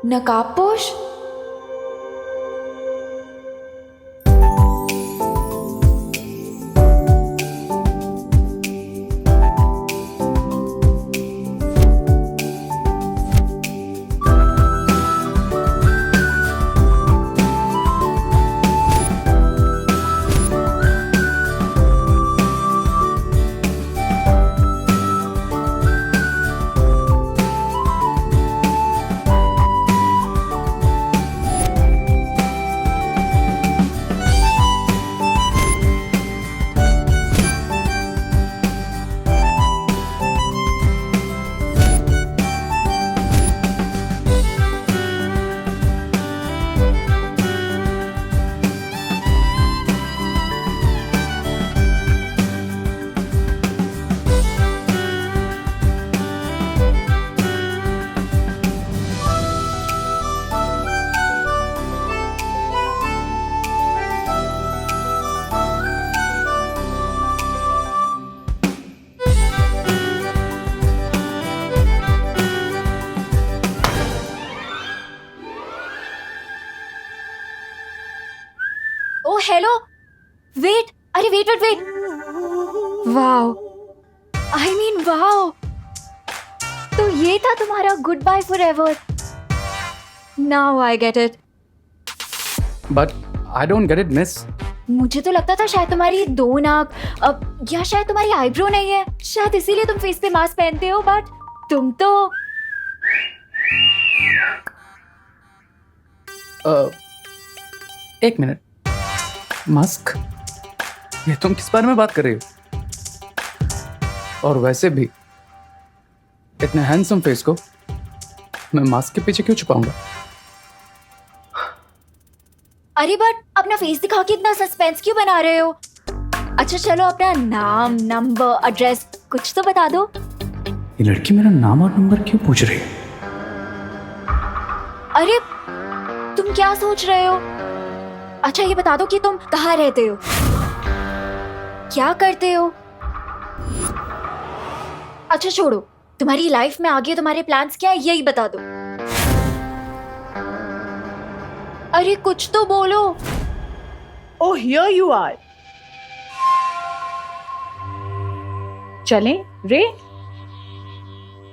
नकाबपोश? Oh hello, wait, अरे wait wait wait, wow, I mean wow, तो ये था तुम्हारा good bye forever. Now I get it. But I don't get it miss. मुझे तो लगता था शायद तुम्हारी दो नाक, या शायद तुम्हारी आईब्रो नहीं है, शायद इसीलिए तुम फेस पे मास्क पहनते हो, बट तुम तो एक मिनट, मास्क? ये तुम किस बारे में बात कर रही हो? और वैसे भी इतने हैंडसम फेस को मैं मास्क के पीछे क्यों छुपाऊंगा? अरे बट अपना फेस दिखा के इतना सस्पेंस क्यों बना रहे हो? अच्छा चलो, अपना नाम, नंबर, एड्रेस कुछ तो बता दो। ये लड़की मेरा नाम और नंबर क्यों पूछ रही है? अरे तुम क्या सोच रहे हो? अच्छा ये बता दो कि तुम कहाँ रहते हो, क्या करते हो? अच्छा छोड़ो, तुम्हारी लाइफ में आगे तुम्हारे प्लान्स क्या है यही बता दो। अरे कुछ तो बोलो। Oh, here you are. चलें, रे?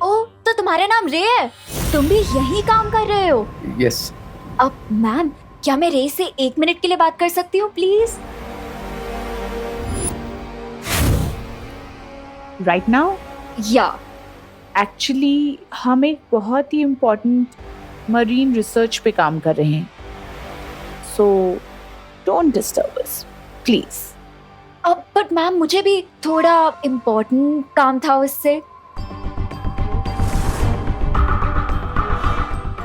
ओ, तो तुम्हारा नाम रे है? तुम भी यही काम कर रहे हो? यस। अब मैम, क्या मैं रे से 1 मिनट के लिए बात कर सकती हूँ प्लीज? Right now? या Actually, हम एक बहुत ही इम्पोर्टेंट मरीन रिसर्च पे काम कर रहे हैं, so don't disturb us, please. अब बट मैम, मुझे भी थोड़ा इम्पोर्टेंट काम था उससे।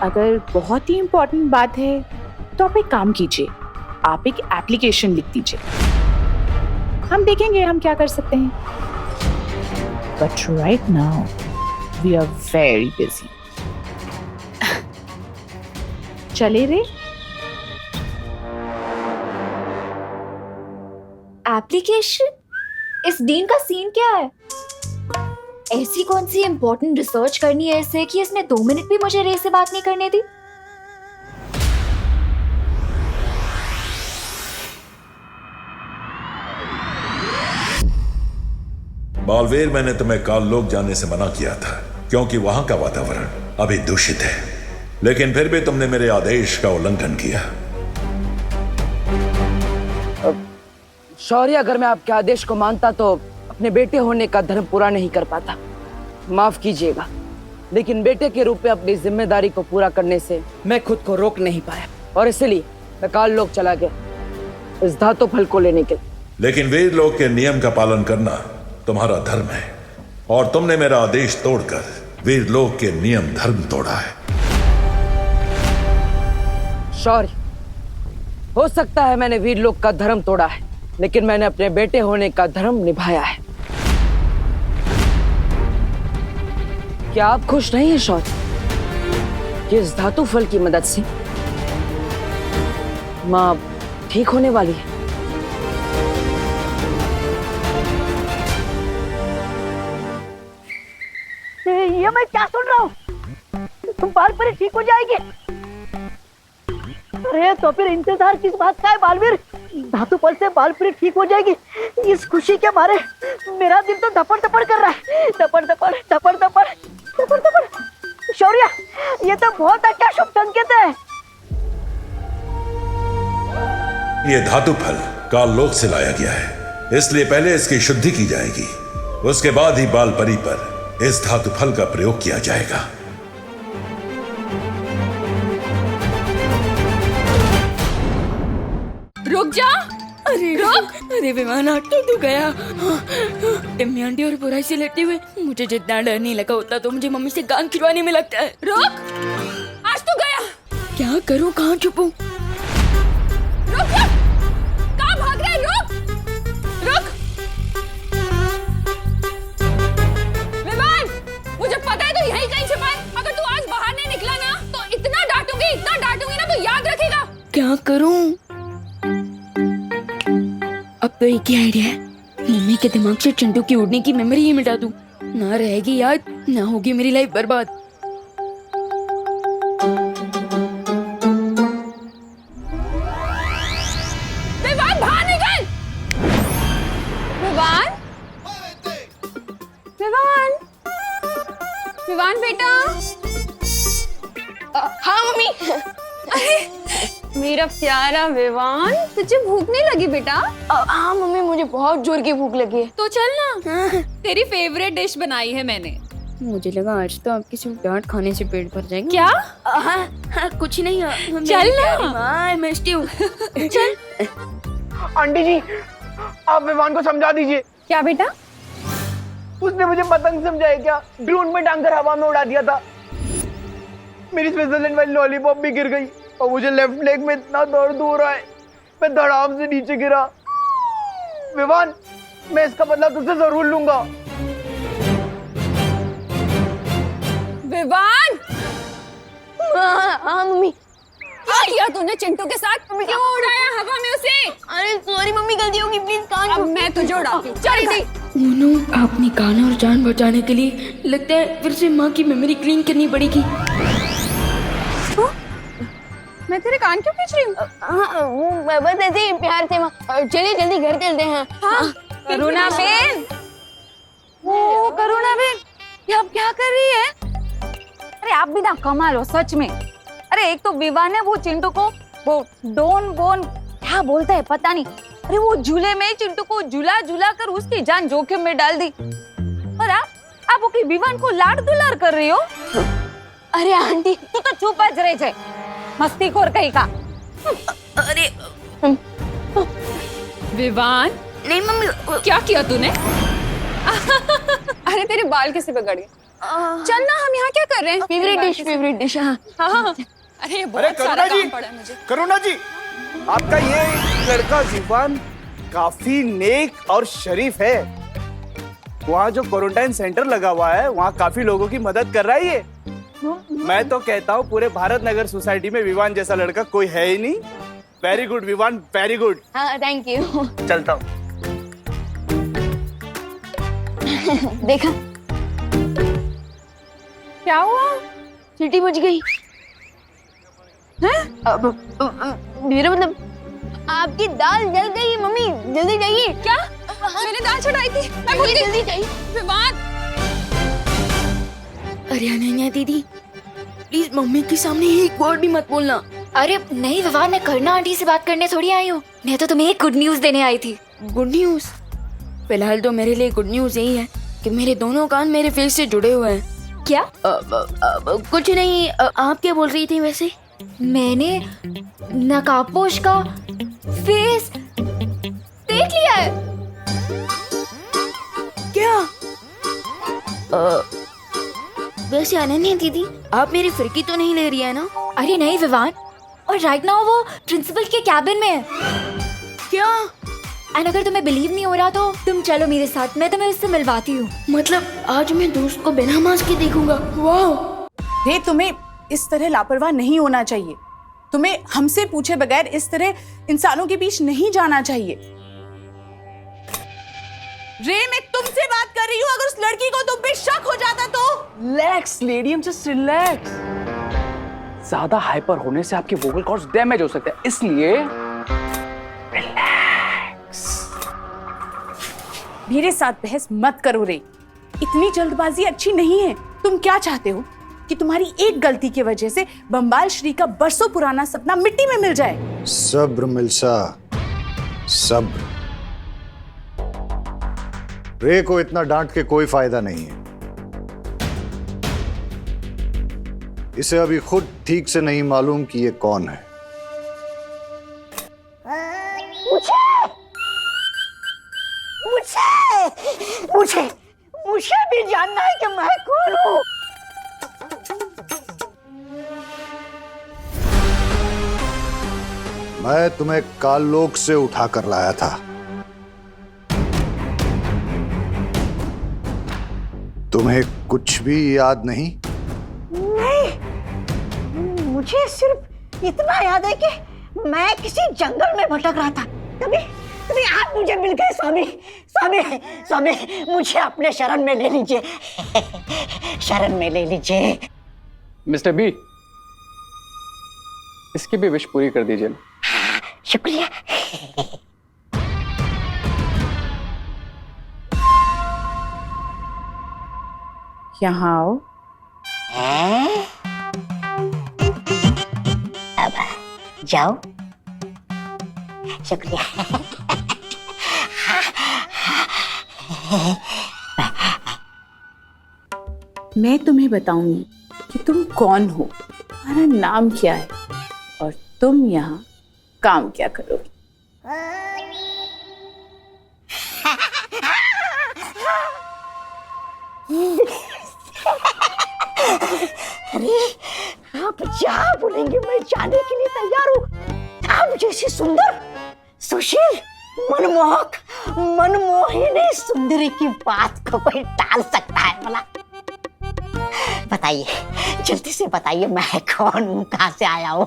अगर बहुत ही इम्पोर्टेंट बात है तो आप एक काम कीजिए, आप एक एप्लीकेशन लिख दीजिए, हम देखेंगे हम क्या कर सकते हैं। But right now we are very busy. चले रे? एप्लीकेशन? इस डीन का सीन क्या है? ऐसी कौन सी इम्पोर्टेंट रिसर्च करनी है इससे कि इसने 2 मिनट भी मुझे रे से बात नहीं करने दी? बालवीर, मैंने तुम्हें काललोक जाने से मना किया था क्योंकि वहां का वातावरण अभी दूषित है, लेकिन फिर भी तुमने मेरे आदेश का उल्लंघन किया। शौर्य, अगर मैं आपके आदेश को मानता तो अपने बेटे होने का धर्म पूरा नहीं कर पाता। माफ कीजिएगा, लेकिन बेटे के रूप में अपनी जिम्मेदारी को पूरा करने से मैं खुद को रोक नहीं पाया और इसलिए मैं काललोक चला गया इस धातु फल को लेने के लिए। लेकिन वीरलोक के नियम का पालन करना तुम्हारा धर्म है और तुमने मेरा आदेश तोड़कर वीरलोक के नियम धर्म तोड़ा है। शौर्य, हो सकता है मैंने वीरलोक का धर्म तोड़ा है, लेकिन मैंने अपने बेटे होने का धर्म निभाया है। क्या आप खुश नहीं हैं शौर्य कि इस धातु फल की मदद से मां ठीक होने वाली है? ये मैं क्या सुन रहा हूँ? तुम बाल पर ठीक हो जाएगी? अरे तो फिर इंतजार किस बात का है बालवीर? धातु पल से बालप्रीत ठीक हो जाएगी। इस खुशी के मारे मेरा दिल तो धपड़ धपड़ कर रहा है, धपड़ धपड़ धपड़ धपड़ धपड़ धपड़। शौर्य, ये तो बहुत अच्छा शुभ संकेत है। ये धातु फल काल लोक से लाया गया है, इसलिए पहले इसकी शुद्धि की जाएगी, उसके बाद ही बाल परी पर इस धातु फल का प्रयोग किया जाएगा। रुक जा। अरे रुक। अरे विमान आठ तो गया। टिम्मी आंटी और बुराई से लड़ते हुए मुझे जितना डर नहीं लगा उतना तो मुझे मम्मी से कान खिलवाने में लगता है। रुक, आज तो गया। क्या करूं, कहाँ छुपूं? रुक, कहाँ भाग रहा है? रुक, रुक। विमान, मुझे पता है तू यहीं कहीं छिपा है। अगर तू आज बाहर नहीं निकला ना तो इतना डांटूंगी ना तो याद रखेगा। क्या करूं? अब तो एक ही आइडिया है, मम्मी के दिमाग से चिंटू की उड़ने की मेमोरी ही मिटा दूं। ना रहेगी याद, ना होगी मेरी लाइफ बर्बाद। विवान बाहर निकल। विवान, विवान, विवान बेटा। हाँ मम्मी। मेरा प्यारा विवान, तुझे भूख नहीं लगी बेटा? हाँ मम्मी, मुझे बहुत जोर की भूख लगी है। तो चल ना, तेरी फेवरेट डिश बनाई है मैंने। मुझे लगा आज तो आपकी सिर्फ डांट खाने से पेट भर जाएगा। क्या? हाँ, कुछ नहीं। चल ना, मैं हूँ। चल। आंटी जी, आप विमान को समझा दीजिए। क्या बेटा? उसने मुझे पतंग समझाया क्या? ड्रोन में टांग कर हवा में उड़ा दिया था। मेरी स्विट्जरलैंड वाली लॉलीपॉप भी गिर गई और मुझे लेफ्ट लेग में इतना दर्द हो रहा है, मैं धड़ाम से नीचे गिरा। विवान, मैं इसका बदला तुझसे जरूर लूंगा। विवान, हाँ मम्मी। क्या किया तूने चिंटू के साथ? क्यों उड़ाया हवा में उसे? अरे सॉरी मम्मी, गलती होगी, प्लीज कान। अब मैं तुझे उड़ाती हूँ। चल मोनू, अपनी कान और जान बचाने के लिए लगता है फिर से माँ की मेमोरी क्लीन करनी पड़ेगी। मैं तेरे कान क्यों खींच रही हूँ? हाँ, बस ऐसे ही प्यार से। चलिए जल्दी घर चलते हैं। हाँ, करुणा बेन। ओ करुणा बेन, ये आप क्या कर रही है? अरे आप भी ना कमाल हो सच में। अरे एक तो विवान ने वो चिंटू को वो डोन बोन क्या बोलता है पता नहीं, अरे वो झूले में चिंटू को झूला झूला कर उसकी जान जोखिम में डाल दी। और आप ओके विवान को लाड दुलार कर रही हो। अरे आंटी तू तो चुप ज रहे छे, मस्तीखोर कहीं का। अरे विवान, नहीं मम्मी, क्या किया तूने? अरे तेरे बाल कैसे बिगड़ गए? चल ना, हम यहाँ क्या कर रहे हैं? Favourite dish. हाँ। अरे ये बहुत सारा काम पड़ा है मुझे। करुणा जी, आपका ये लड़का विवान काफी नेक और शरीफ है। वहाँ जो क्वारंटाइन सेंटर लगा हुआ है वहाँ काफी लोगों की मदद कर रहा है ये। मैं तो कहता हूँ पूरे भारत नगर सोसाइटी में विवान जैसा लड़का कोई है ही नहीं। Very good Vivaan, very good. हाँ थैंक यू। चलता हूँ। देखा क्या हुआ? सीटी बज गई। मेरा मतलब आपकी दाल जल गई मम्मी, जल्दी जाइए। क्या? मैंने दाल चढ़ाई थी। मैं भूल गई। जल्दी जाइए। विवान, अरे अनन्या दीदी, प्लीज मम्मी के सामने एक वर्ड भी मत बोलना। अरे नहीं विवान, मैं करना आंटी से बात करने थोड़ी आई हूँ, मैं तो तुम्हें एक गुड न्यूज देने आई थी। Good news? फिलहाल तो मेरे लिए गुड न्यूज यही है कि मेरे दोनों कान मेरे फेस से जुड़े हुए हैं। क्या? कुछ नहीं। आप क्या बोल रही थी वैसे? मैंने नकाबपोश का फेस देख लिया है। क्या? वैसे अनन्या दीदी, आप मेरी फिरकी तो नहीं ले रही है ना? अरे नहीं विवान, और राइट नाउ वो प्रिंसिपल के कैबिन में है। क्या? एंड अगर तुम्हें बिलीव नहीं हो रहा तो तुम चलो मेरे साथ, मैं तुम्हें उससे मिलवाती हूँ। मतलब आज मैं दोस्त को बिना मास्क के देखूंगा? वाह। रे, तुम्हें इस तरह लापरवाह नहीं होना चाहिए। तुम्हें हमसे पूछे बगैर इस तरह इंसानों के बीच नहीं जाना चाहिए। रे, मैं तुमसे बात कर रही हूँ, अगर उस लड़की को तुम पे शक हो जाता तो। Relax lady, just relax. ज्यादा हाइपर होने से आपके वोकल कॉर्ड्स डैमेज हो सकते हैं, इसलिए मेरे साथ बहस मत करो रे, इतनी जल्दबाजी अच्छी नहीं है। तुम क्या चाहते हो कि तुम्हारी एक गलती की वजह से बम्बाल श्री का बरसों पुराना सपना मिट्टी में मिल जाए? सब्र मिल्सा, सब्र। रे को इतना डांट के कोई फायदा नहीं है। इसे अभी खुद ठीक से नहीं मालूम कि ये कौन है। मुझे मुझे भी जानना है कि मैं कौन हूँ। मैं तुम्हें काललोक से उठा कर लाया था। तुम्हें कुछ भी याद नहीं? नहीं, मुझे सिर्फ इतना याद है कि मैं किसी जंगल में भटक रहा था, तभी आप मुझे मिल गए। स्वामी स्वामी स्वामी, मुझे अपने शरण में ले लीजिए, शरण में ले लीजिए। मिस्टर बी, इसकी भी विश पूरी कर दीजिए। शुक्रिया। यहाँ आओ। अब जाओ। शुक्रिया। मैं तुम्हें बताऊंगी कि तुम कौन हो, तुम्हारा नाम क्या है और तुम यहाँ काम क्या करोगे। अरे आप जहाँ बोलेंगे मैं जाने के लिए तैयार हूँ। आप जैसी सुंदर, सुशील, मनमोहक, मनमोहिनी सुंदरी की बात को कोई टाल सकता है भला? बताइए, जल्दी से बताइए, मैं कौन हूँ, कहाँ से आया हूँ?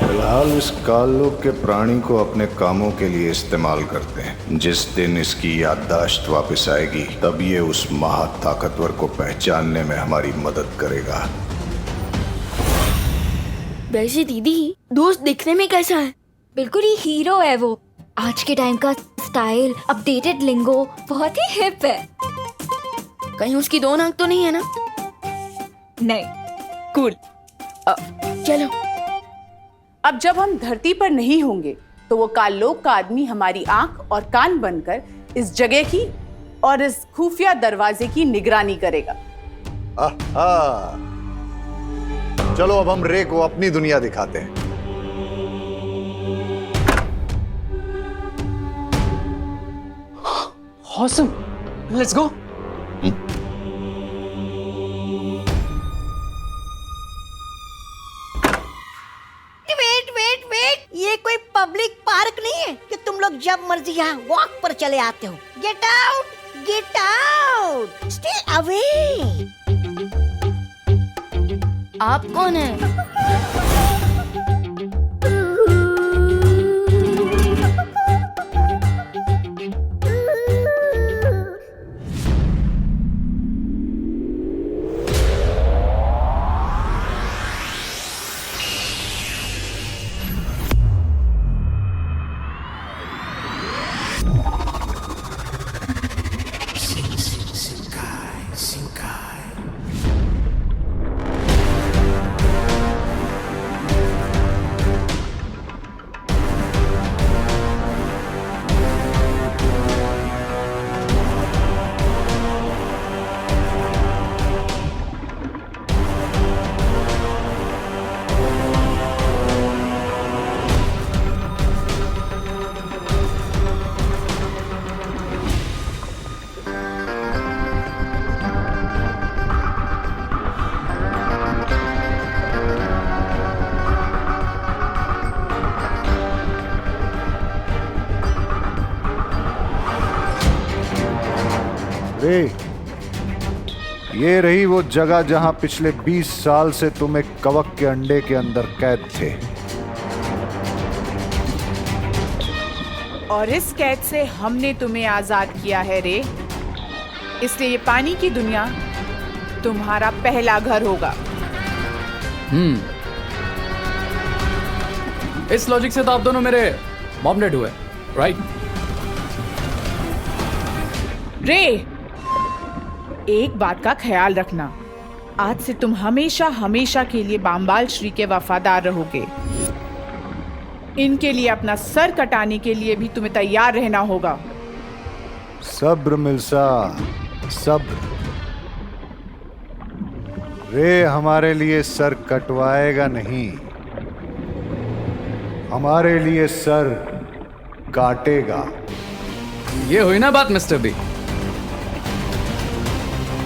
फिलहाल इस काललोक के प्राणी को अपने कामों के लिए इस्तेमाल करते हैं। जिस दिन इसकी याददाश्त वापस आएगी, तब ये उस महाताकतवर को पहचानने में हमारी मदद करेगा। वैसे दीदी, दोस्त दिखने में कैसा है? बिल्कुल ही हीरो है वो। आज के टाइम का स्टाइल, अपडेटेड लिंगो, बहुत ही हिप है। कहीं उसकी दो नाक तो नहीं है ना? नहीं। कूल। चलो। अब जब हम धरती पर नहीं होंगे तो वो काललोक का आदमी हमारी आंख और कान बनकर इस जगह की और इस खुफिया दरवाजे की निगरानी करेगा। आहा। चलो अब हम रे को अपनी दुनिया दिखाते हैं। Awesome. Let's go. वेट, ये कोई पब्लिक पार्क नहीं है कि तुम लोग जब मर्जी यहाँ वॉक पर चले आते हो। Get out, stay away. आप कौन है? रे, ये रही वो जगह जहां पिछले 20 साल से तुम एक कवक के अंडे के अंदर कैद थे। और इस कैद से हमने तुम्हें आजाद किया है रे, इसलिए ये पानी की दुनिया तुम्हारा पहला घर होगा। इस लॉजिक से तो आप दोनों मेरे मॉम डैड हुए, राइट? रे, एक बात का ख्याल रखना, आज से तुम हमेशा हमेशा के लिए बामबाल श्री के वफादार रहोगे। इनके लिए अपना सर कटाने के लिए भी तुम्हें तैयार रहना होगा। सब्र मिल्सा, सब्र। रे हमारे लिए सर कटवाएगा नहीं, हमारे लिए सर काटेगा। ये हुई ना बात मिस्टर बी,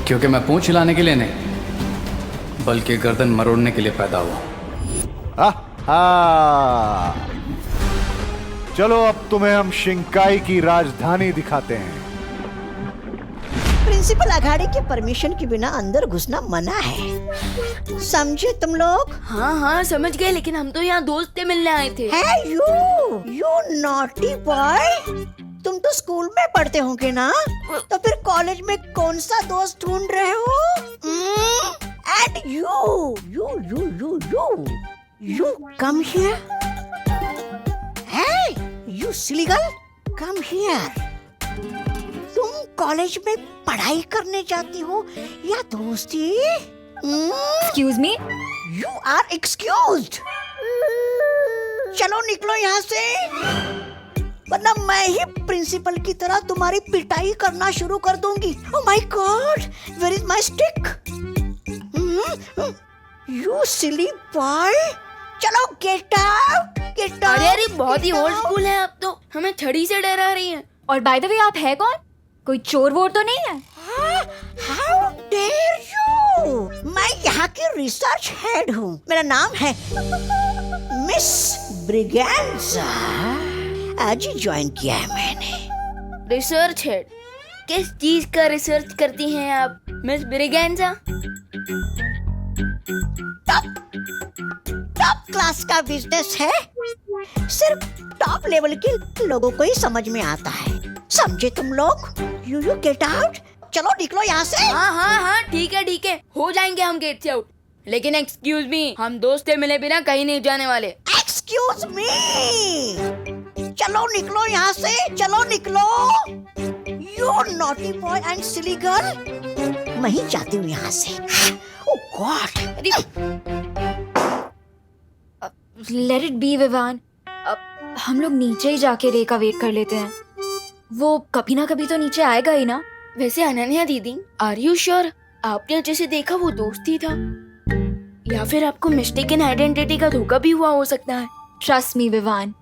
क्योंकि मैं पूंछ हिलाने के लिए नहीं बल्कि गर्दन मरोड़ने के लिए पैदा हुआ। चलो अब तुम्हें हम शिंकाई की राजधानी दिखाते हैं। प्रिंसिपल अघाड़ी के परमिशन के बिना अंदर घुसना मना है, समझे तुम लोग? हाँ हाँ समझ गए, लेकिन हम तो यहाँ दोस्त से मिलने आए थे। है यू नॉटी बॉय, तुम तो स्कूल में पढ़ते होंगे ना, तो फिर कॉलेज में कौन सा दोस्त ढूंढ रहे हो? And you come here. Hey, you silly girl, come here. तुम कॉलेज में पढ़ाई करने जाती हो या दोस्ती? Excuse me? You are excused. चलो निकलो यहाँ से, वरना मैं ही प्रिंसिपल की तरह तुम्हारी पिटाई करना शुरू कर दूंगी। Oh my God, where is my stick? You silly boy. चलो get out, get out. अरे बहुत ही ओल्ड स्कूल है, अब तो हमें छड़ी से डरा रही हैं। और बाय द वे आप है कौन? कोई चोर वोर तो नहीं है? How dare you? मैं यहाँ की रिसर्च हेड हूँ, मेरा नाम है मिस ब्रिगेंजा। आज ही ज्वाइन किया है मैंने। Research head? किस चीज का रिसर्च करती हैं आप मिस ब्रिगेंजा? टॉप क्लास का बिजनेस है, सिर्फ टॉप लेवल के लोगों को ही समझ में आता है, समझे तुम लोग? यू गेट आउट, चलो निकलो यहाँ से। हाँ ठीक है, हो जाएंगे हम गेट से आउट, लेकिन एक्सक्यूज मी, हम दोस्त से मिले बिना कहीं नहीं जाने वाले। एक्सक्यूज मी, चलो निकलो यहाँ से, चलो निकलो। You naughty boy and silly girl, मैं ही जाती हूँ यहाँ से। Oh god. Let it be Vivaan, अब हम लोग नीचे ही जाके रे का वेट कर लेते हैं, वो कभी ना कभी तो नीचे आएगा ही ना। वैसे अनन्या दीदी, आर यू श्योर आपने जैसे देखा वो दोस्त ही था, या फिर आपको मिस्टेकन आइडेंटिटी का धोखा भी हुआ हो सकता है? ट्रस्ट मी विवान,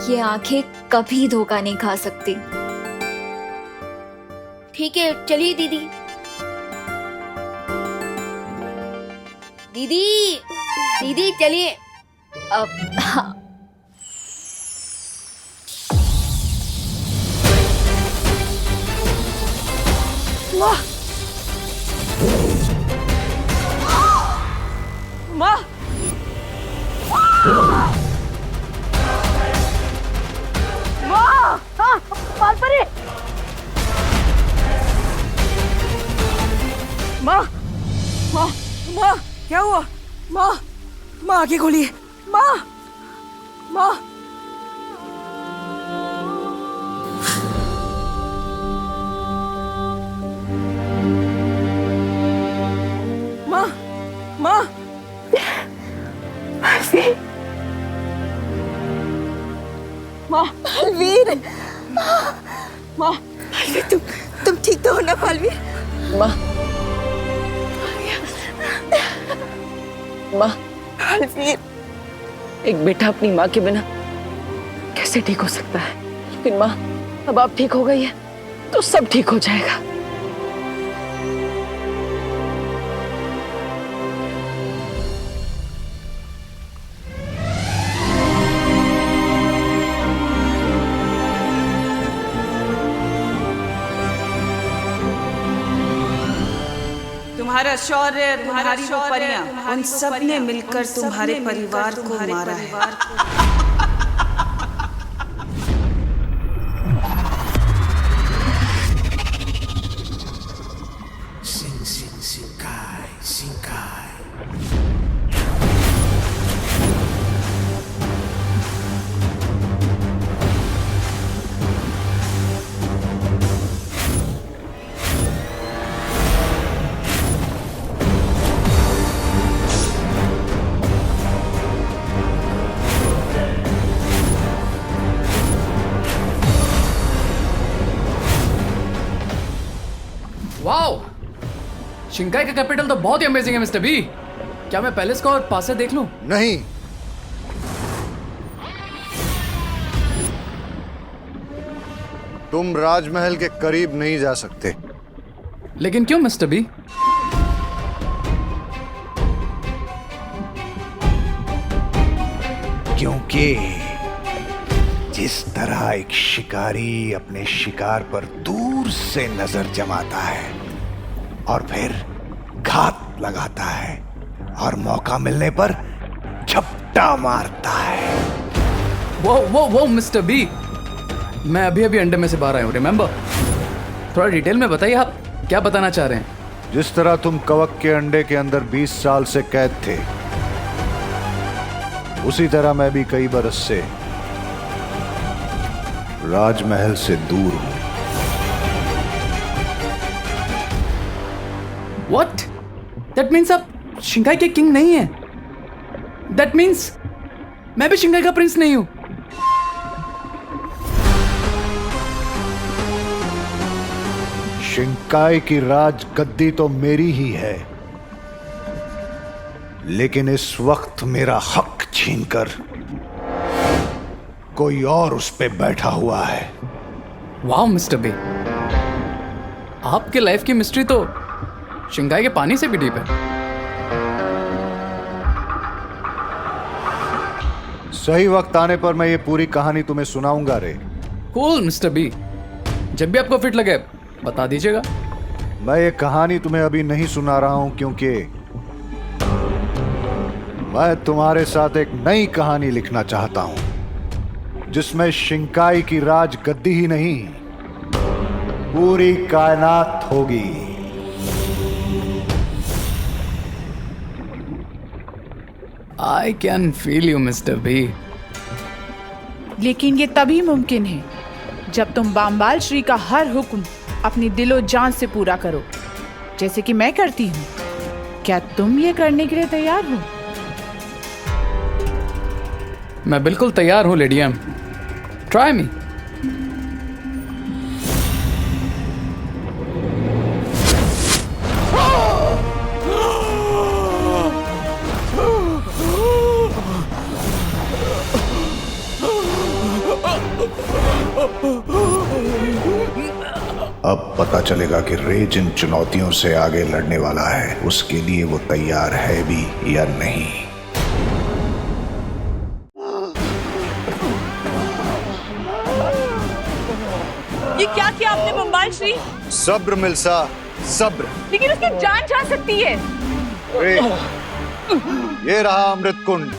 ये आंखें कभी धोखा नहीं खा सकती। ठीक है चलिए दीदी। दीदी चलिए। अब हाँ। माँ, माँ, पालपरी, माँ, माँ, माँ, क्या हुआ? माँ, माँ आगे खोलिए। माँ, माँ, माँ, माँ, माँ, पालवीर, माँ, तुम ठीक तो हो ना पालवीर? माँ, माँ, पालवीर, एक बेटा अपनी माँ के बिना कैसे ठीक हो सकता है? लेकिन माँ, अब आप ठीक हो गई है तो सब ठीक हो जाएगा। तुम्हारा शौर्य, तुम्हारी वो परियां, उन सब ने मिलकर तुम्हारे परिवार को मारा है। वाओ, शिंकाई का कैपिटल तो बहुत ही अमेजिंग है मिस्टर बी। क्या मैं पैलेस को और पास से देख लूं? नहीं, तुम राजमहल के करीब नहीं जा सकते। लेकिन क्यों मिस्टर बी? क्योंकि जिस तरह एक शिकारी अपने शिकार पर दूर से नजर जमाता है और फिर घात लगाता है और मौका मिलने पर झपटा मारता है। वो मिस्टर बी, मैं अभी अभी अंडे में से बाहर आया हूँ, रिमेम्बर? थोड़ा डिटेल में बताइए, आप क्या बताना चाह रहे हैं? जिस तरह तुम कवक के अंडे के अंदर 20 साल से कैद थे, उसी तरह मैं भी कई बरस से राजमहल से दूर हूं। What? That means आप शिंकाई के किंग नहीं हैं। That means मैं भी शिंकाई का प्रिंस नहीं हूं। शिंकाई की राज गद्दी तो मेरी ही है, लेकिन इस वक्त मेरा हक छीनकर कोई और उस पे बैठा हुआ है। वाह मिस्टर बी, आपके लाइफ की मिस्ट्री तो शिंकाई के पानी से भी डीप है। सही वक्त आने पर मैं ये पूरी कहानी तुम्हें सुनाऊंगा रे। कूल मिस्टर बी, जब भी आपको फिट लगे बता दीजिएगा। मैं ये कहानी तुम्हें अभी नहीं सुना रहा हूं क्योंकि मैं तुम्हारे साथ एक नई कहानी लिखना चाहता हूं, जिसमें शिंकाई की राज गद्दी ही नहीं, पूरी कायनात होगी। I can feel you mister B. लेकिन ये तभी मुमकिन है जब तुम बामबाल श्री का हर हुक्म अपनी दिलो जान से पूरा करो, जैसे कि मैं करती हूँ। क्या तुम ये करने के लिए तैयार हो? मैं बिल्कुल तैयार हूं लेडी एम। Try me. अब पता चलेगा कि रे जिन चुनौतियों से आगे लड़ने वाला है, उसके लिए वो तैयार है भी या नहीं। ये क्या किया आपने बम्बाल श्री? सब्र मिल्सा, सब्र। लेकिन उसकी जान जा सकती है। रे, ये रहा अमृत कुंड।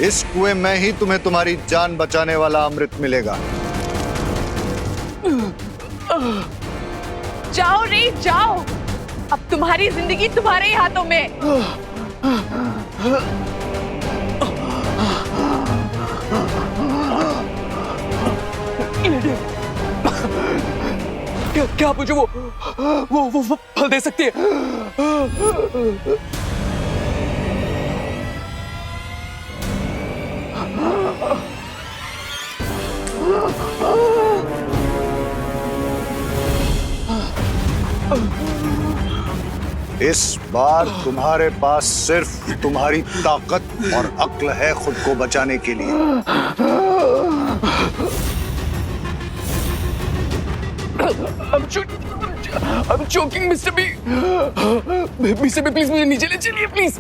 इस कुएं में ही तुम्हें तुम्हारी जान बचाने वाला अमृत मिलेगा। जाओ रे जाओ, अब तुम्हारी जिंदगी तुम्हारे ही हाथों में। क्या मुझे वो फल दे सकती है? इस बार तुम्हारे पास सिर्फ तुम्हारी ताकत और अक्ल है खुद को बचाने के लिए। I'm choking, Mr. B. Mr. B, please मुझे नीचे ले चलिए, please.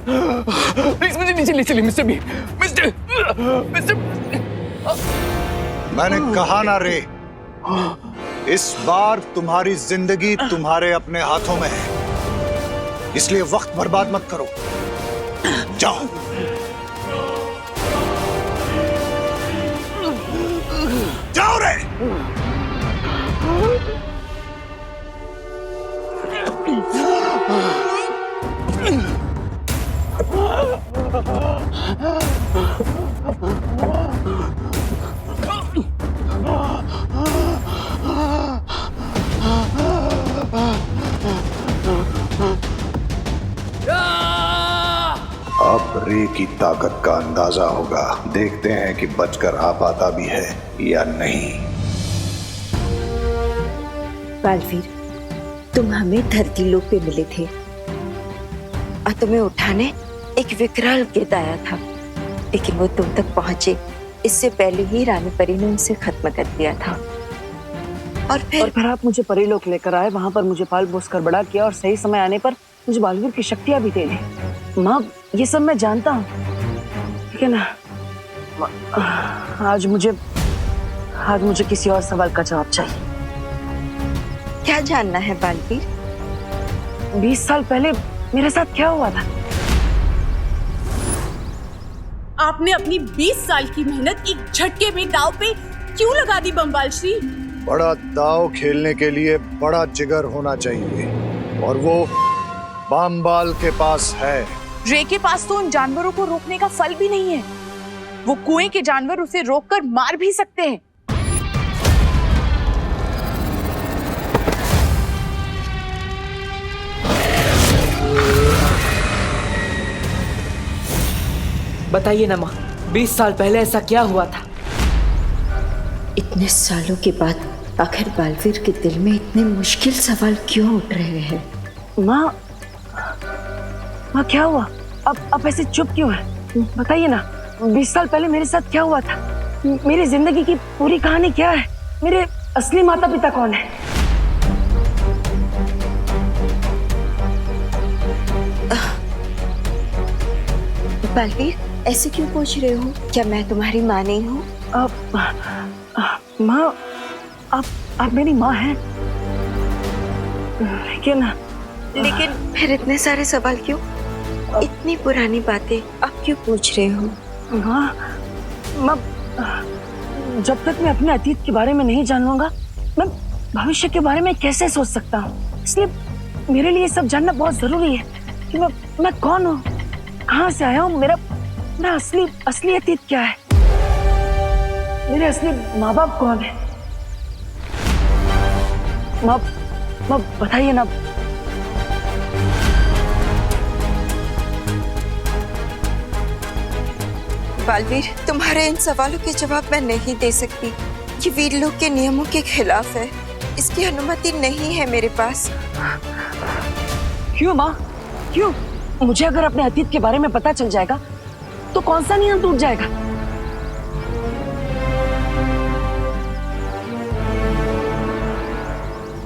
Please मुझे नीचे ले चलिए, Mr. B. Mr. मैंने कहा ना रे, इस बार तुम्हारी जिंदगी तुम्हारे अपने हाथों में है, इसलिए वक्त बर्बाद मत करो। जाओ। जाओ रे। अब रे की ताकत का अंदाजा होगा। देखते हैं कि बचकर आ पाता भी है या नहीं। बालवीर, तुम हमें धरती लोक पे मिले थे और तुम्हें उठाने एक विकराल गिद्ध आया था, लेकिन वो तुम तक पहुंचे इससे पहले ही रानी परी ने उनसे खत्म कर दिया था। और फिर आप मुझे परीलोक लेकर आए, वहां पर मुझे पाल पोस कर बड़ा किया और सही समय आने पर मुझे बालवीर की शक्तियां भी दे दी। माँ, ये सब मैं जानता हूँ, लेकिन आज मुझे किसी और सवाल का जवाब चाहिए। क्या जानना है बालवीर? 20 साल पहले मेरे साथ क्या हुआ था? आपने अपनी 20 साल की मेहनत एक झटके में दाव पे क्यों लगा दी बम्बाल श्री? बड़ा दाव खेलने के लिए बड़ा जिगर होना चाहिए, और वो बामबाल के पास है। रे के पास तो उन जानवरों को रोकने का फल भी नहीं है। वो कुएं के जानवर उसे रोककर मार भी सकते हैं। बताइए ना माँ, 20 साल पहले ऐसा क्या हुआ था? इतने सालों के बाद आखिर बालवीर के दिल में इतने मुश्किल सवाल क्यों उठ रहे हैं? माँ, क्या हुआ? अब ऐसे चुप क्यों है? बताइए ना, 20 साल पहले मेरे साथ क्या हुआ था? मेरी जिंदगी की पूरी कहानी क्या है? मेरे असली माता पिता कौन है? बालवीर, ऐसे क्यों पूछ रहे हो? क्या मैं तुम्हारी माँ नहीं हूँ? माँ, आप मेरी माँ हैं, लेकिन फिर इतने सारे सवाल क्यों? इतनी पुरानी बातें आप क्यों पूछ रहे हो? माँ, जब तक मैं अपने अतीत के बारे में नहीं जान लूंगा, मैं भविष्य के बारे में कैसे सोच सकता हूँ? इसलिए मेरे लिए सब जानना बहुत जरूरी है कि मैं कौन हूँ, कहाँ से आया हूँ, मेरा असली अतीत क्या है, मेरे असली माँ बाप कौन है? माँ, बताइए ना। बालवीर, तुम्हारे इन सवालों के जवाब मैं नहीं दे सकती। ये वीरलोक के नियमों के खिलाफ है। इसकी अनुमति नहीं है मेरे पास। क्यों माँ, क्यों? मुझे अगर अपने अतीत के बारे में पता चल जाएगा तो कौन सा नियम टूट जाएगा?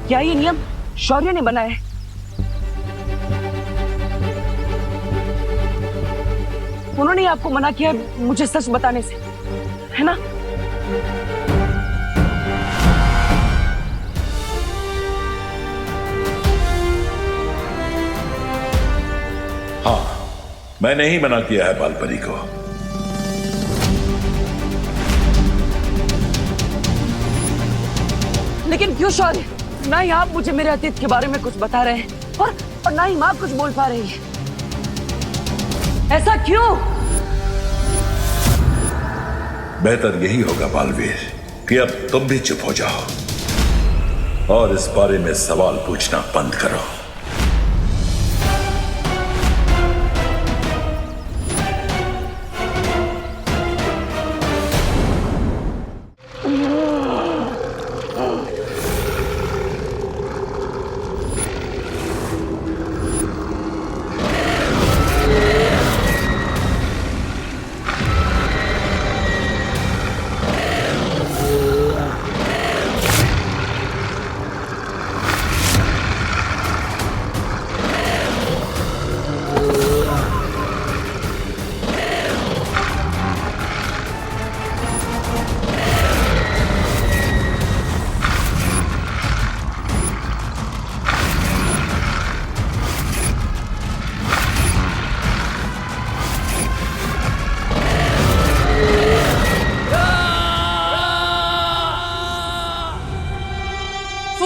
क्या ये नियम शौर्य ने बनाया है? उन्होंने ही आपको मना किया मुझे सच बताने से, है ना? हाँ, मैंने ही मना किया है बालपरी को। लेकिन क्यों शौर्य? ना ही आप मुझे मेरे अतीत के बारे में कुछ बता रहे हैं और ना ही माँ कुछ बोल पा रही है। ऐसा क्यों? बेहतर यही होगा बालवीर कि अब तुम भी चुप हो जाओ और इस बारे में सवाल पूछना बंद करो।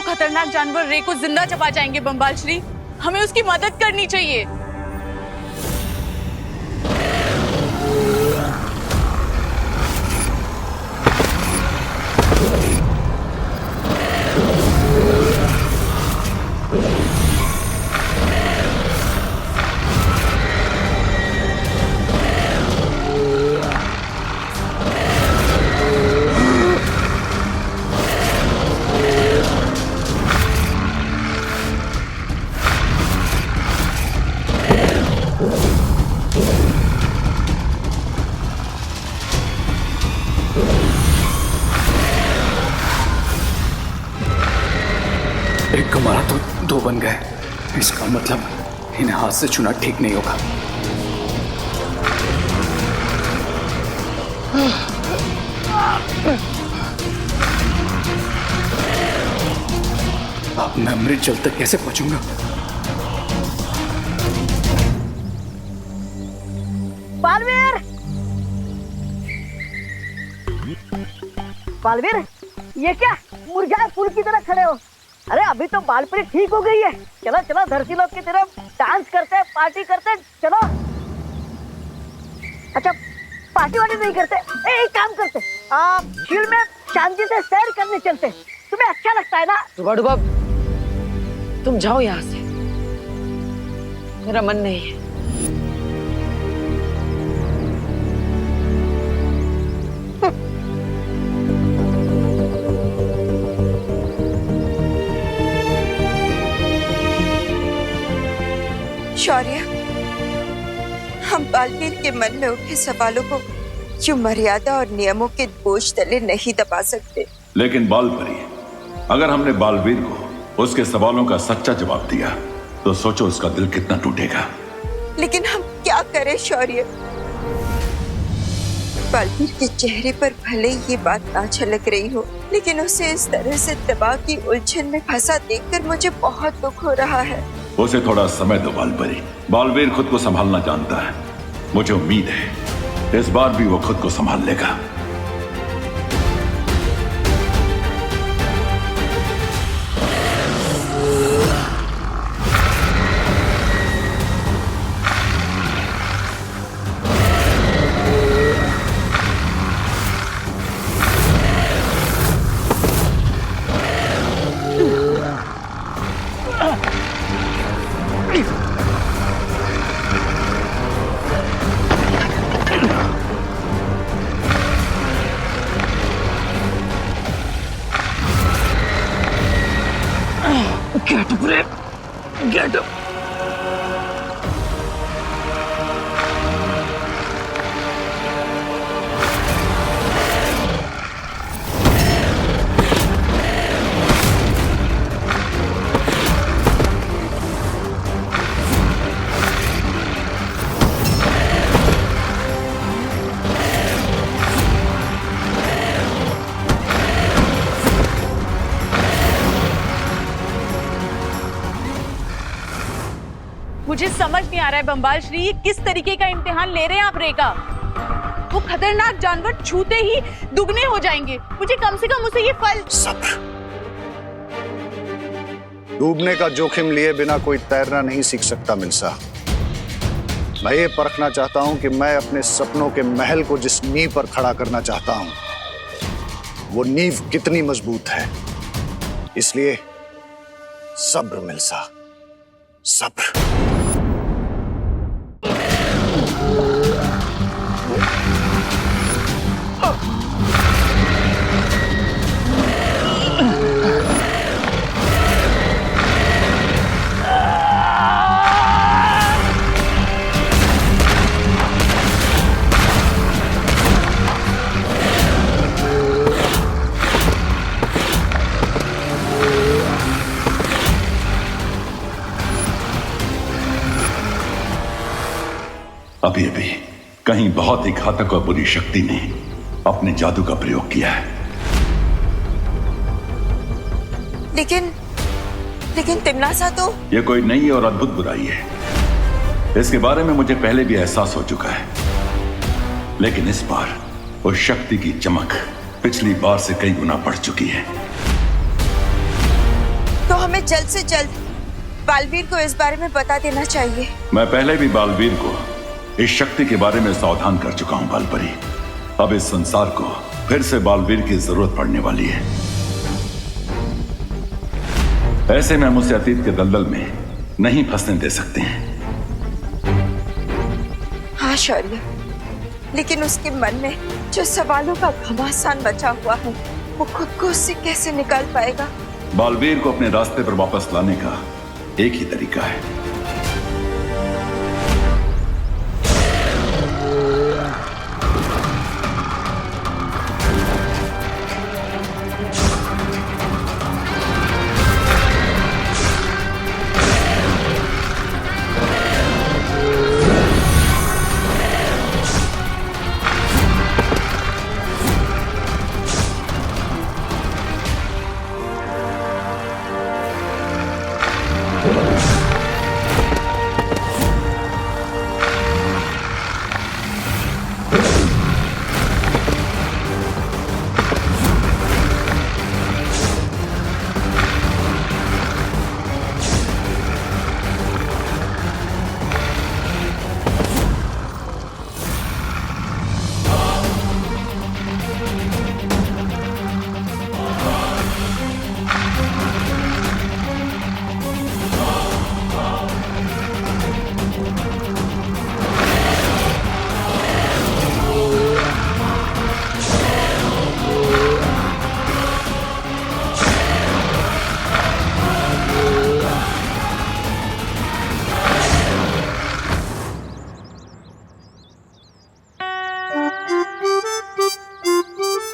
खतरनाक जानवर रे को जिंदा चबा जाएंगे बम्बाल श्री। हमें उसकी मदद करनी चाहिए। एक को मारा तो दो बन गए। इसका मतलब इन्हें हाथ से छूना ठीक नहीं होगा। अब मैं अमृतजल तक कैसे पहुंचूंगा? बालवीर, बालवीर, ये क्या मुरझाए फूल की तरह खड़े हो? अरे अभी तो बालपरी ठीक हो गई है। चलो चलो धरती लोग की तरफ डांस करते हैं, पार्टी करते हैं, चलो। अच्छा पार्टी वार्टी नहीं करते? एक काम करते, झील में शांति से सैर करने चलते। तुम्हें अच्छा लगता है ना? डुबा, तुम जाओ यहाँ से, मेरा मन नहीं है। शौर्य, हम बालवीर के मन में उठे सवालों को यूं मर्यादा और नियमों के बोझ तले नहीं दबा सकते। लेकिन बालपरी, अगर हमने बालवीर को उसके सवालों का सच्चा जवाब दिया तो सोचो उसका दिल कितना टूटेगा। लेकिन हम क्या करें शौर्य? बालवीर के चेहरे पर भले ही ये बात ना झलक रही हो, लेकिन उसे इस तरह से दबाव की उलझन में फंसा देखकर मुझे बहुत दुख हो रहा है। उसे थोड़ा समय दो बालपरी। बालवीर खुद को संभालना जानता है। मुझे उम्मीद है इस बार भी वो खुद को संभाल लेगा। Get up, Ray. Get up. मुझे समझ नहीं आ रहा है बम्बाल श्री, ये किस तरीके का इम्तिहान ले रहे हैं आप रे का? वो खतरनाक जानवर छूते ही दुगने हो जाएंगे। मुझे कम से कम उसे ये फल। सब्र। डूबने का जोखिम लिए बिना कोई तैरना नहीं सीख सकता मिल्सा। मैं ये परखना चाहता हूं कि मैं अपने सपनों के महल को जिस नींव पर खड़ा करना चाहता हूं, वो नींव कितनी मजबूत है। इसलिए सब्र मिल्सा, सब्र। अभी अभी कहीं बहुत ही घातक और बुरी शक्ति ने अपने जादू का प्रयोग किया है। लेकिन तिमनासा तो यह कोई नई और अद्भुत बुराई है। इसके बारे में मुझे पहले भी एहसास हो चुका है, लेकिन इस बार उस शक्ति की चमक पिछली बार से कई गुना बढ़ चुकी है। तो हमें जल्द से जल्द बालवीर को इस बारे में बता देना चाहिए। मैं पहले भी बालवीर को इस शक्ति के बारे में सावधान कर चुका हूं बालपरी। अब इस संसार को फिर से बालवीर की जरूरत पड़ने वाली है। ऐसे में हम उसे अतीत के दलदल में नहीं फंसने दे सकते हैं। हाँ शौर्य, लेकिन उसके मन में जो सवालों का घमासान बचा हुआ है, वो खुद को उससे कैसे निकाल पाएगा? बालवीर को अपने रास्ते पर वापस लाने का एक ही तरीका है।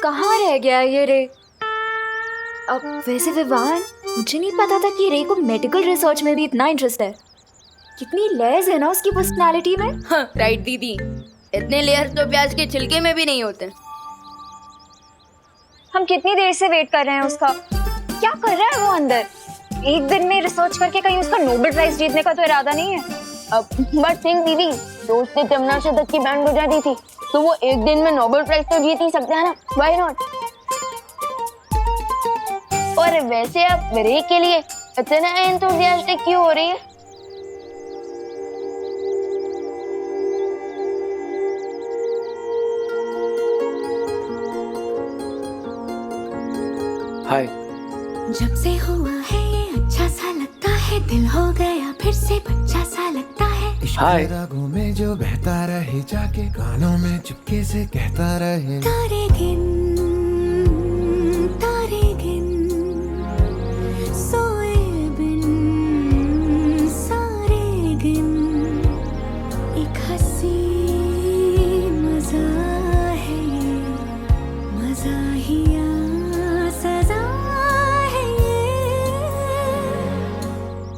कहाँ रह गया ये रे? अब वैसे विवान, मुझे नहीं पता था कि रे को मेडिकल रिसर्च में भी इतना इंटरेस्ट है। कितनी लेयर्स है ना उसकी पर्सनालिटी में। हाँ, राइट दीदी, इतने लेयर्स तो प्याज के छिलके में भी नहीं होते। हम कितनी देर से वेट कर रहे हैं उसका। क्या कर रहा है वो अंदर? एक दिन में रिसर्च करके कहीं उसका नोबेल प्राइज जीतने का तो इरादा नहीं है। अब बट थिंक दीदी, दोस्त ने जमुना शतक की बैंड बजा दी थी, तो वो एक दिन में नोबेल प्राइज तो जीत ही सकते हैं ना, व्हाई नॉट? और वैसे आप रे के लिए इतना एंथुसियास्टिक क्यों हो रही है? हाय। जब से हुआ है ये अच्छा सा लगता है, दिल हो गया फिर से बच्चा सा लगता है। हाय। रागों में जो बहता रहे, जाके कानों में चुपके से कहता रहे, तारे गिन सोए बिन सारे गिन, एक हंसी मजा है ये, मजाहिया सजा है ये।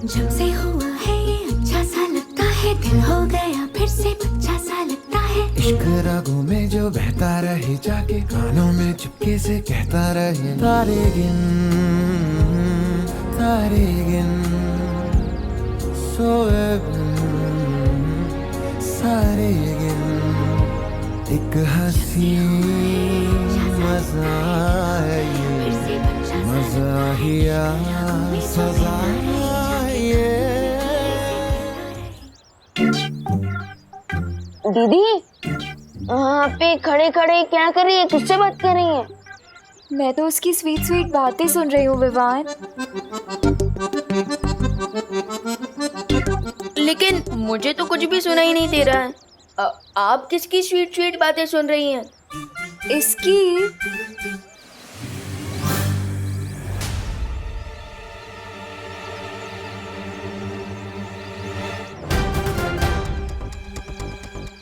जब से हुआ है ये अच्छा सा लगता है, दिल हो गया फिर से बच्चा सा लगता है। इश्क रागों में जो बहता रहे, जाके कानों में चुपके से कहता रहे, तारे गिन सोए बिन सारे गिन, एक हंसी मजा है ये, मजाहिया सजा है ये। दीदी, वहाँ पे खड़े खड़े क्या कर रही है? किससे बात कर रही है? मैं तो उसकी स्वीट स्वीट बातें सुन रही हूँ विवान। लेकिन मुझे तो कुछ भी सुनाई नहीं दे रहा है। आप किसकी स्वीट स्वीट बातें सुन रही हैं? इसकी।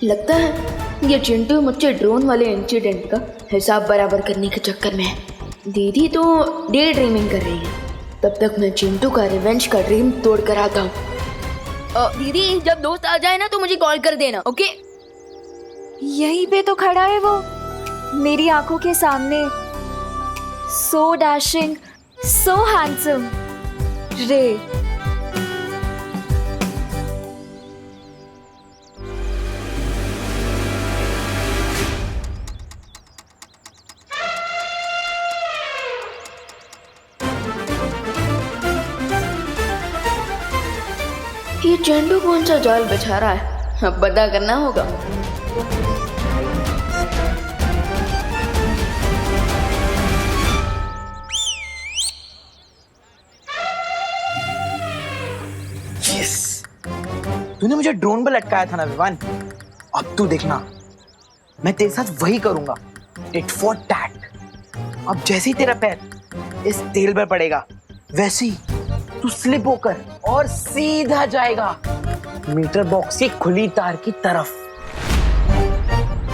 लगता है ये चिंटू मुझसे ड्रोन वाले इंसिडेंट का हिसाब बराबर करने के चक्कर में है। दीदी तो डे ड्रीमिंग कर रही है, तब तक मैं चिंटू का रिवेंज का ड्रीम तोड़ कर आता हूँ। दीदी, जब दोस्त आ जाए ना तो मुझे कॉल कर देना, ओके? यहीं पे तो खड़ा है वो, मेरी आंखों के सामने। सो डैशिंग, सो हैंडसम रे। ये चिंटू कौन सा जाल बिछा रहा है? अब पता करना होगा। यस, तूने मुझे ड्रोन पे लटकाया था ना विवान, अब तू देखना मैं तेरे साथ वही करूंगा, टिट फॉर टैट। अब जैसे ही तेरा पैर इस तेल पर पड़ेगा, वैसे ही तू स्लिप होकर और सीधा जाएगा मीटर बॉक्स की खुली तार की तरफ।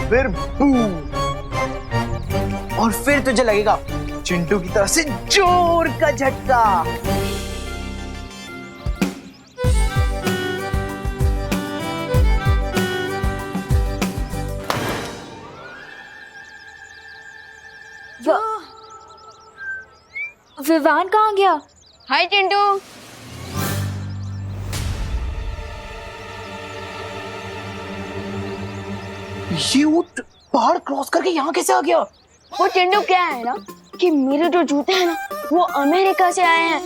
फिर बूम, और फिर तुझे लगेगा चिंटू की तरफ से जोर का झटका। विवान कहाँ गया? हाय चिंटू। ये ऊंट पहाड़ क्रॉस करके यहाँ कैसे आ गया? वो चिंटू क्या है ना कि मेरे जो जूते हैं ना वो अमेरिका से आए हैं,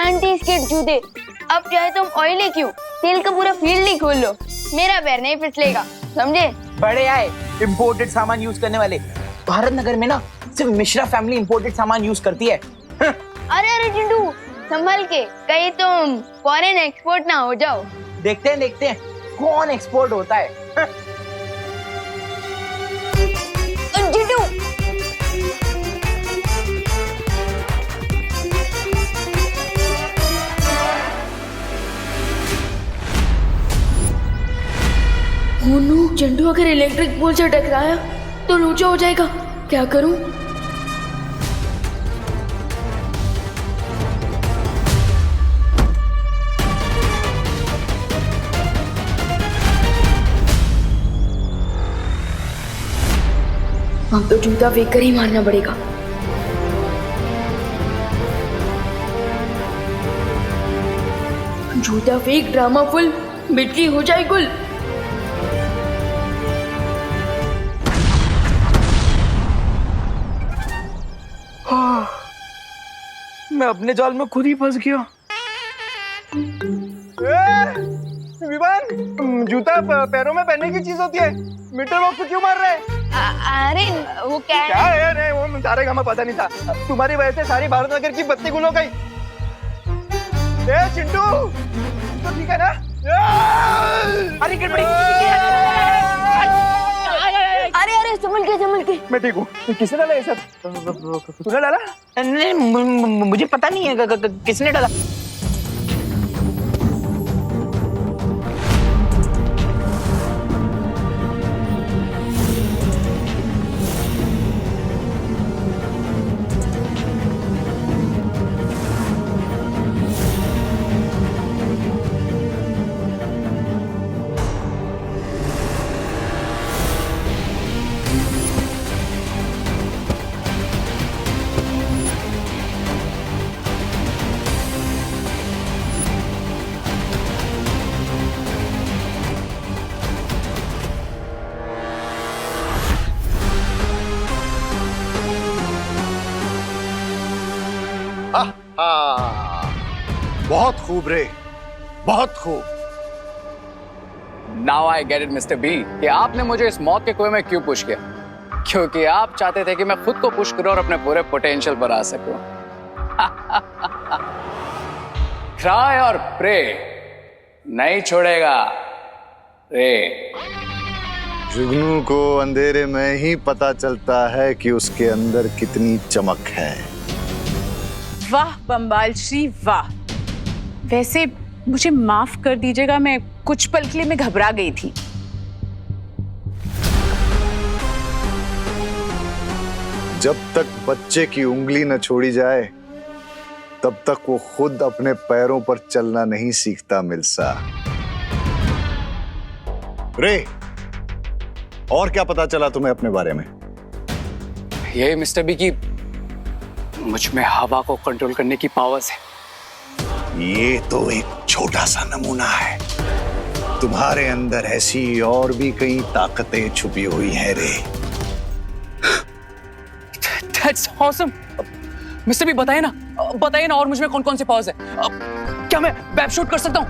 एंटी स्किड जूते। अब चाहे तुम ऑयली क्यों, तेल का पूरा फील्ड ही खोल लो, मेरा पैर नहीं फिसलेगा, समझे? बड़े आए इंपोर्टेड सामान यूज करने वाले। भारत नगर में ना सिर्फ मिश्रा फैमिली इंपोर्टेड सामान यूज करती है। अरे चिंटू, संभल के, कहीं तुम फॉरेन एक्सपोर्ट ना हो जाओ। देखते हैं कौन एक्सपोर्ट होता है। चिंटू, चिंटू अगर इलेक्ट्रिक पोल से टकराया तो लोचा हो जाएगा, क्या करूं? अब तो जूता फेंक कर ही मारना पड़ेगा। जूता फेंक, ड्रामा फुल, बिटकी हो जाए गुल। मैं अपने जाल में खुद ही फंस गया। विवान, जूता पैरों में पहनने की चीज होती है, मीटर बॉक्स को क्यों मार रहे हैं? अरे वो क्या क्या है? नहीं, वो सारे का हमें पता नहीं था। तुम्हारी वजह से सारी भारत नगर की बत्ती गुल हो गई। चिंटू तो ठीक है ना? अरे गड़बड़ी। अरे संभल के। मैं ठीक हूँ। किसने डाला ये सब? तूने डाला? नहीं, मुझे पता नहीं है किसने डाला। बहुत खूब रे, बहुत खूब। Now I get it mister B कि आपने मुझे इस मौत के कुएं में क्यों पुश किया। क्योंकि आप चाहते थे कि मैं खुद को पुश करूं और अपने पूरे पोटेंशियल पर आ सकूं। ट्राई और प्रे नहीं छोड़ेगा रे। जुगनू को अंधेरे में ही पता चलता है कि उसके अंदर कितनी चमक है। वाह बम्बाल श्री वाह। वैसे मुझे माफ कर दीजिएगा, मैं कुछ पल के लिए मैं घबरा गई थी। जब तक बच्चे की उंगली न छोड़ी जाए तब तक वो खुद अपने पैरों पर चलना नहीं सीखता मिल्सा। रे, और क्या पता चला तुम्हें अपने बारे में? ये मिस्टर बी की मुझ में हवा को कंट्रोल करने की पावर्स है। ये तो एक छोटा सा नमूना है। तुम्हारे अंदर ऐसी और भी कई ताकतें छुपी हुई हैं रे। That's awesome. मिस्टर बी बताइए ना और मुझ में कौन कौन से पावर्स है। क्या मैं वेब शूट कर सकता हूँ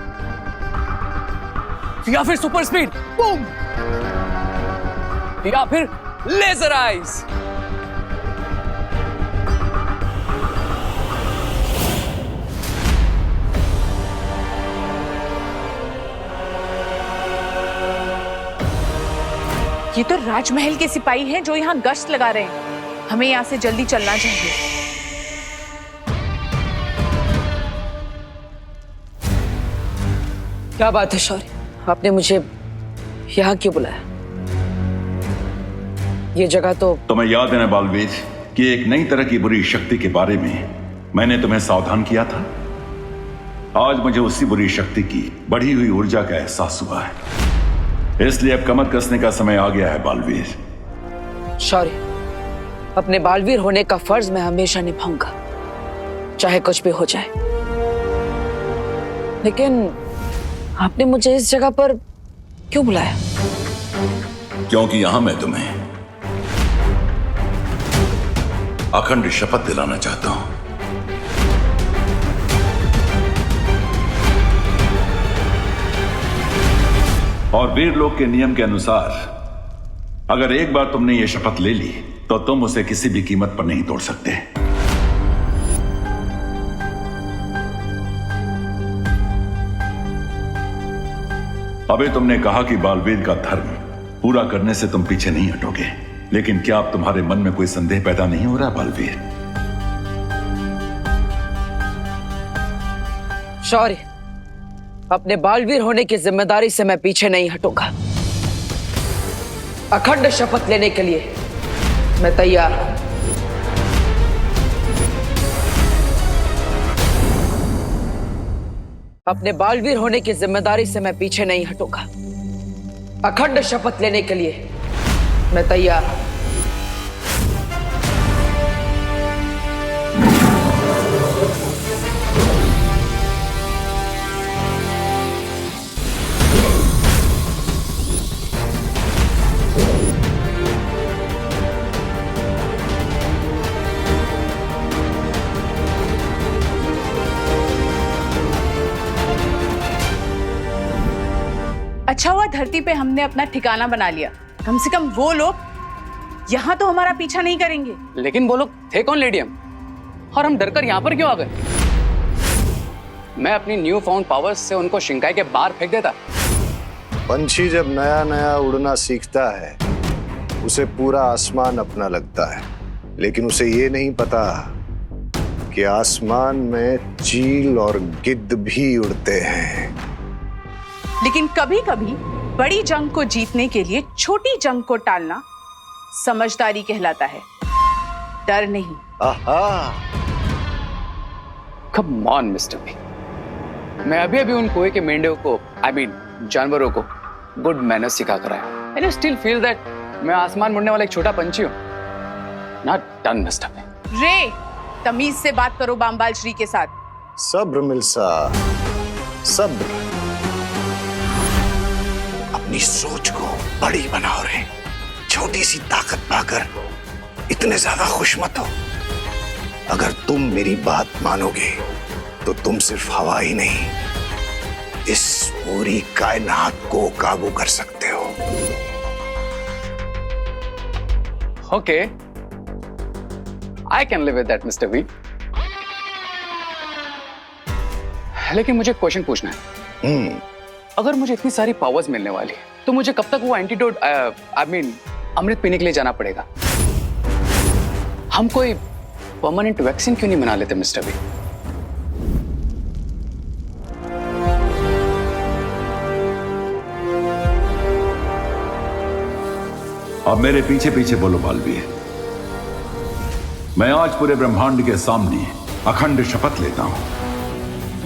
या फिर सुपर स्पीड बूम या फिर लेजर आइज? ये तो राजमहल के सिपाही हैं जो यहाँ गश्त लगा रहे हैं। हमें यहाँ से जल्दी चलना चाहिए। क्या बात है शौर्य, आपने मुझे यहाँ क्यों बुलाया? ये जगह तो तुम्हें याद है ना बालवीर कि एक नई तरह की बुरी शक्ति के बारे में मैंने तुम्हें सावधान किया था। आज मुझे उसी बुरी शक्ति की बढ़ी हुई ऊर्जा का एहसास हुआ है, इसलिए अब कमर कसने का समय आ गया है बालवीर। शौर्य, अपने बालवीर होने का फर्ज मैं हमेशा निभाऊंगा, चाहे कुछ भी हो जाए। लेकिन आपने मुझे इस जगह पर क्यों बुलाया? क्योंकि यहां मैं तुम्हें अखंड शपथ दिलाना चाहता हूं। और वीर लोक के नियम के अनुसार अगर एक बार तुमने ये शपथ ले ली तो तुम उसे किसी भी कीमत पर नहीं तोड़ सकते। अभी तुमने कहा कि बालवीर का धर्म पूरा करने से तुम पीछे नहीं हटोगे, लेकिन क्या अब तुम्हारे मन में कोई संदेह पैदा नहीं हो रहा बालवीर? शौर्य, अपने बालवीर होने की जिम्मेदारी से मैं पीछे नहीं हटूंगा। अखंड शपथ लेने के लिए मैं तैयार हूं। अपने बालवीर होने की जिम्मेदारी से मैं पीछे नहीं हटूंगा। अखंड शपथ लेने के लिए मैं तैयार हूं। अच्छा हुआ धरती पे हमने अपना ठिकाना बना लिया। कम से कम वो लोग यहाँ तो हमारा पीछा नहीं करेंगे। लेकिन वो लोग थे कौन लेडियम, और हम डरकर यहाँ पर क्यों आ गए? मैं अपनी न्यू फाउंड पावर्स से उनको शिंकाई के बाहर फेंक देता। पंछी जब नया नया उड़ना सीखता है उसे पूरा आसमान अपना लगता है, लेकिन उसे ये नहीं पता कि आसमान में चील और गिद्ध भी उड़ते हैं। लेकिन कभी कभी बड़ी जंग को जीतने के लिए छोटी जंग को टालना समझदारी कहलाता है, डर नहीं। कम ऑन मिस्टर बी, मैं अभी अभी उन कुएं के मेंढकों को, जानवरों को गुड मैनर्स सिखा कर आया। And I still feel that मैं आसमान मुड़ने वाला एक छोटा पंछी हूं। Not done mister B. रे, तमीज से बात करो बामबाल श्री के साथ। सब्र मिल्सा, सब्र। अपनी सोच को बड़ी बनाओ रे। छोटी सी ताकत पाकर इतने ज्यादा खुश मत हो। अगर तुम मेरी बात मानोगे तो तुम सिर्फ हवा ही नहीं, इस पूरी कायनात को काबू कर सकते हो। Okay, I can live with that mister B. लेकिन मुझे क्वेश्चन पूछना है। अगर मुझे इतनी सारी पावर्स मिलने वाली है तो मुझे कब तक वो एंटीडोट अमृत पीने के लिए जाना पड़ेगा? हम कोई परमानेंट वैक्सीन क्यों नहीं बना लेते मिस्टर बी? अब मेरे पीछे पीछे बोलो बालवीर। मैं आज पूरे ब्रह्मांड के सामने अखंड शपथ लेता हूं।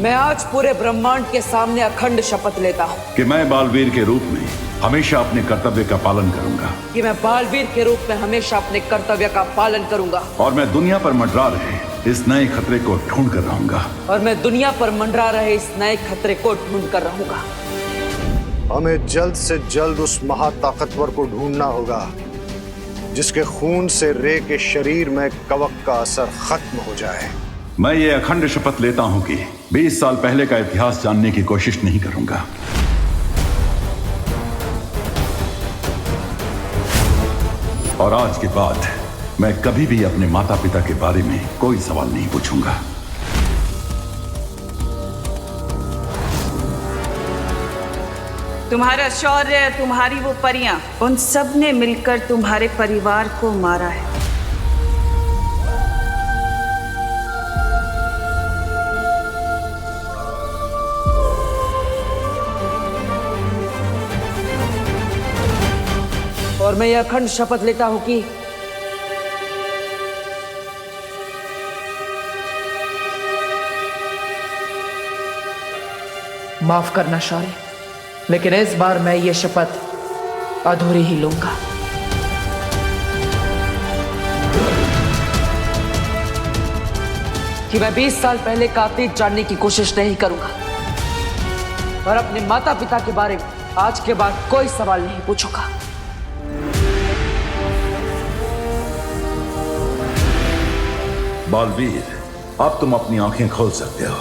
मैं आज पूरे ब्रह्मांड के सामने अखंड शपथ लेता हूं कि मैं बालवीर के रूप में हमेशा अपने कर्तव्य का पालन करूंगा। कि मैं बालवीर के रूप में हमेशा अपने कर्तव्य का पालन करूंगा। और मैं दुनिया पर मंडरा रहे इस नए खतरे को ढूंढ कर रहूंगा। और मैं दुनिया पर मंडरा रहे इस नए खतरे को ढूंढ कर रहूंगा। हमें जल्द से जल्द उस महाताकतवर को ढूंढना होगा जिसके खून से रे के शरीर में कवक का असर खत्म हो जाए। मैं ये अखंड शपथ लेता हूं कि 20 साल पहले का इतिहास जानने की कोशिश नहीं करूंगा। और आज के बाद मैं कभी भी अपने माता पिता के बारे में कोई सवाल नहीं पूछूंगा। तुम्हारा शौर्य, तुम्हारी वो परियां, उन सब ने मिलकर तुम्हारे परिवार को मारा है। और मैं यह अखंड शपथ लेता हूं कि माफ करना शौर्य, लेकिन इस बार मैं ये शपथ अधूरी ही लूंगा। कि मैं 20 साल पहले का अतीत जानने की कोशिश नहीं करूंगा और अपने माता पिता के बारे में आज के बाद कोई सवाल नहीं पूछूंगा। बालवीर, अब तुम अपनी आंखें खोल सकते हो।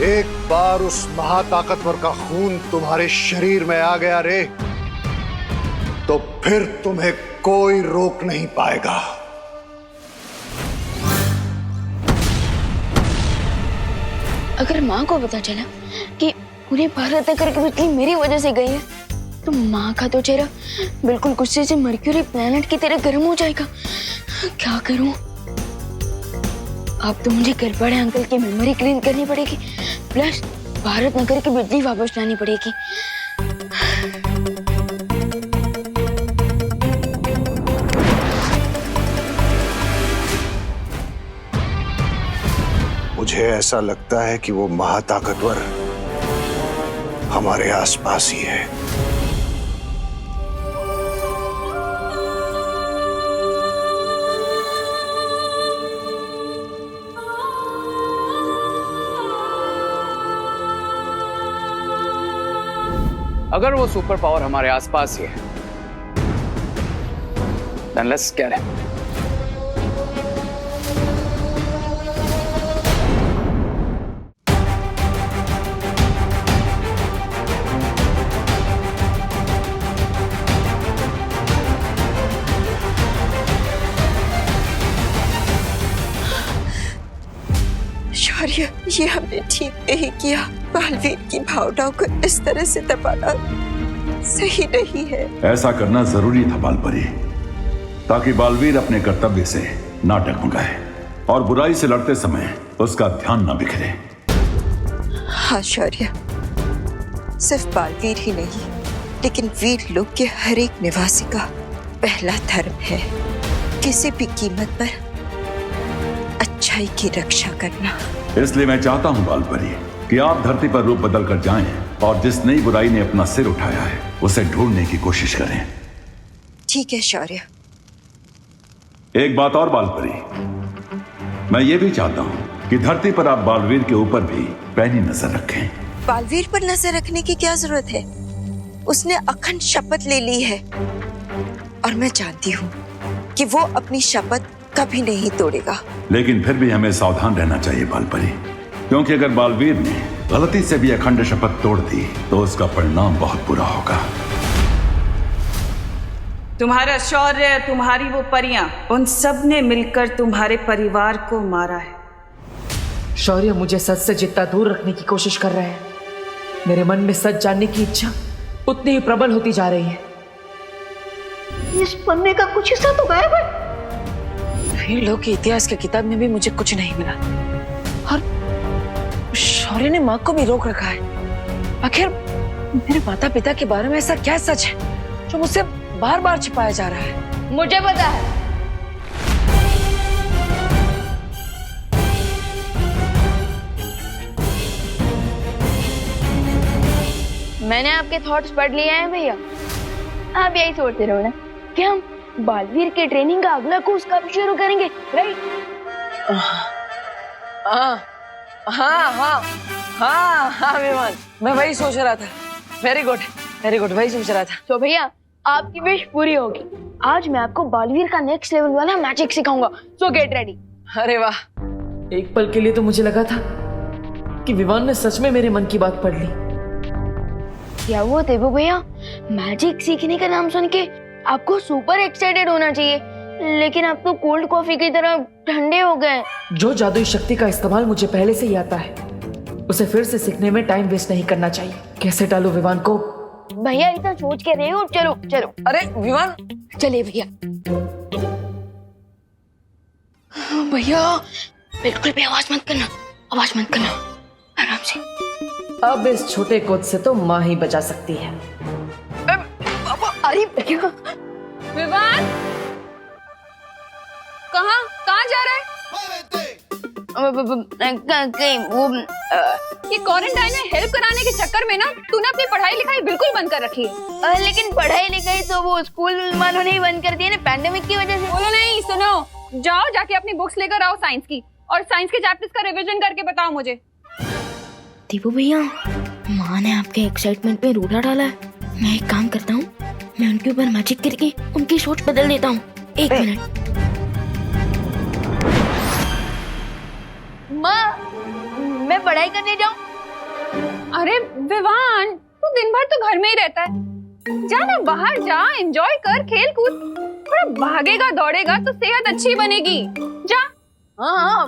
एक बार उस महाताकतवर का खून तुम्हारे शरीर में आ गया रे, तो फिर तुम्हें कोई रोक नहीं पाएगा। अगर माँ को पता चला कि पूरे भारत नगर की बिजली मेरी वजह से गई है तो माँ का तो चेहरा बिल्कुल गुस्से से मर्क्यूरी प्लेनेट की तरह गर्म हो जाएगा। क्या करूं? अब तो मुझे घर बड़े अंकल की मेमोरी क्लीन करनी पड़ेगी, प्लस भारत नगर की बिजली वापस लानी पड़ेगी। मुझे ऐसा लगता है कि वो महाताकतवर हमारे आसपास ही है। अगर वो सुपर पावर हमारे आसपास ही है, then let's get him. शौर्य, ये हमने ठीक नहीं किया। बालवीर की भावनाओं को इस तरह से दबाना सही नहीं है। ऐसा करना जरूरी था बालपरी, ताकि बालवीर अपने कर्तव्य से ना डगमगाए और बुराई से लड़ते समय उसका ध्यान न बिखरे। हाँ शौर्य, सिर्फ बालवीर ही नहीं, लेकिन वीर लोक के हर एक निवासी का पहला धर्म है किसी भी कीमत पर अच्छाई की रक्षा करना। इसलिए मैं चाहता हूं बालपरी कि आप धरती पर रूप बदल कर जाएं और जिस नई बुराई ने अपना सिर उठाया है उसे ढूंढने की कोशिश करें। ठीक है शौर्य। एक बात और बालपरी, मैं ये भी चाहता हूं कि धरती पर आप बालवीर के ऊपर भी पैनी नजर रखें। बालवीर पर नजर रखने की क्या जरूरत है? उसने अखंड शपथ ले ली है और मैं जानती हूँ कि वो अपनी शपथ कभी नहीं तोड़ेगा। लेकिन फिर भी हमें सावधान रहना चाहिए बालपरी, क्योंकि अगर बालवीर ने गलती से भी अखंड शपथ तोड़ दी तो उसका परिणाम बहुत बुरा होगा। तुम्हारा शौर्य, तुम्हारी वो परियां, उन सब ने मिलकर तुम्हारे परिवार को मारा है। शौर्य मुझे सच से जितना दूर रखने की कोशिश कर रहे हैं, मेरे मन में सच जानने की इच्छा उतनी ही प्रबल होती जा रही है। इस पन्ने का कुछ हिस्सा तो गायब है। वीर लोक के इतिहास की किताब में भी मुझे कुछ नहीं मिला और शौर्य ने माँ को भी रोक रखा है। आखिर मेरे माता पिता के बारे में ऐसा क्या सच है जो मुझसे बार बार छिपाया जा रहा है? मुझे पता है। मैंने आपके थॉट्स पढ़ लिए हैं भैया। आप यही सोचते रहो ना कि हम बालवीर के ट्रेनिंग का अगला कोर्स कब शुरू करेंगे, राइट? हाँ हाँ हाँ हाँ हाँ विमान, मैं वही सोच रहा था। वेरी गुड वेरी गुड, वही सोच रहा था। तो भैया आपकी विश पूरी होगी। आज मैं आपको बालवीर का नेक्स्ट लेवल वाला मैजिक सिखाऊंगा, सो गेट रेडी। अरे वाह, एक पल के लिए तो मुझे लगा था कि विमान ने सच में मेरे मन की बात पढ़ ली। क्या वो देवू भैया, मैजिक सीखने का नाम सुन के आपको सुपर एक्साइटेड होना चाहिए, लेकिन आप तो कोल्ड कॉफी की तरह ठंडे हो गए। जो जादुई शक्ति का इस्तेमाल मुझे पहले से ही आता है, उसे फिर से सीखने में टाइम वेस्ट नहीं करना चाहिए। कैसे टालूं विमान को? भैया इतना सोच के रहे हो, चलो चलो। अरे विमान, चलिए भैया। भैया बिल्कुल भी आवाज मत करना, आवाज मत करना, आराम से। अब इस छोटे कोद से तो माँ ही बचा सकती है। अरे भैया, विवान कहाँ जा रहा है? ये क्वारंटाइन में हेल्प कराने के चक्कर में ना तूने अपनी पढ़ाई लिखाई बिल्कुल बंद कर रखी है। लेकिन पढ़ाई लिखाई तो वो स्कूल वालों ने ही बंद कर दी है ना, पैंडेमिक की वजह से। बोलो नहीं, सुनो, जाओ जाके अपनी बुक्स लेकर आओ साइंस की, और साइंस के चैप्टर्स का रिवीजन करके बताओ मुझे। दीपू भैया, माँ ने आपके एक्साइटमेंट में रूढ़ा डाला है। मैं एक काम करता हूँ, मैं उनके ऊपर मैजिक करके उनकी सोच बदल देता हूँ। एक मिनट। माँ, मैं पढ़ाई करने जाऊँ? अरे विवान, तू दिन भर तो घर में ही रहता है, जा ना बाहर जा, एंजॉय कर, खेल कूद, थोड़ा भागेगा दौड़ेगा तो सेहत अच्छी बनेगी, जा। हाँ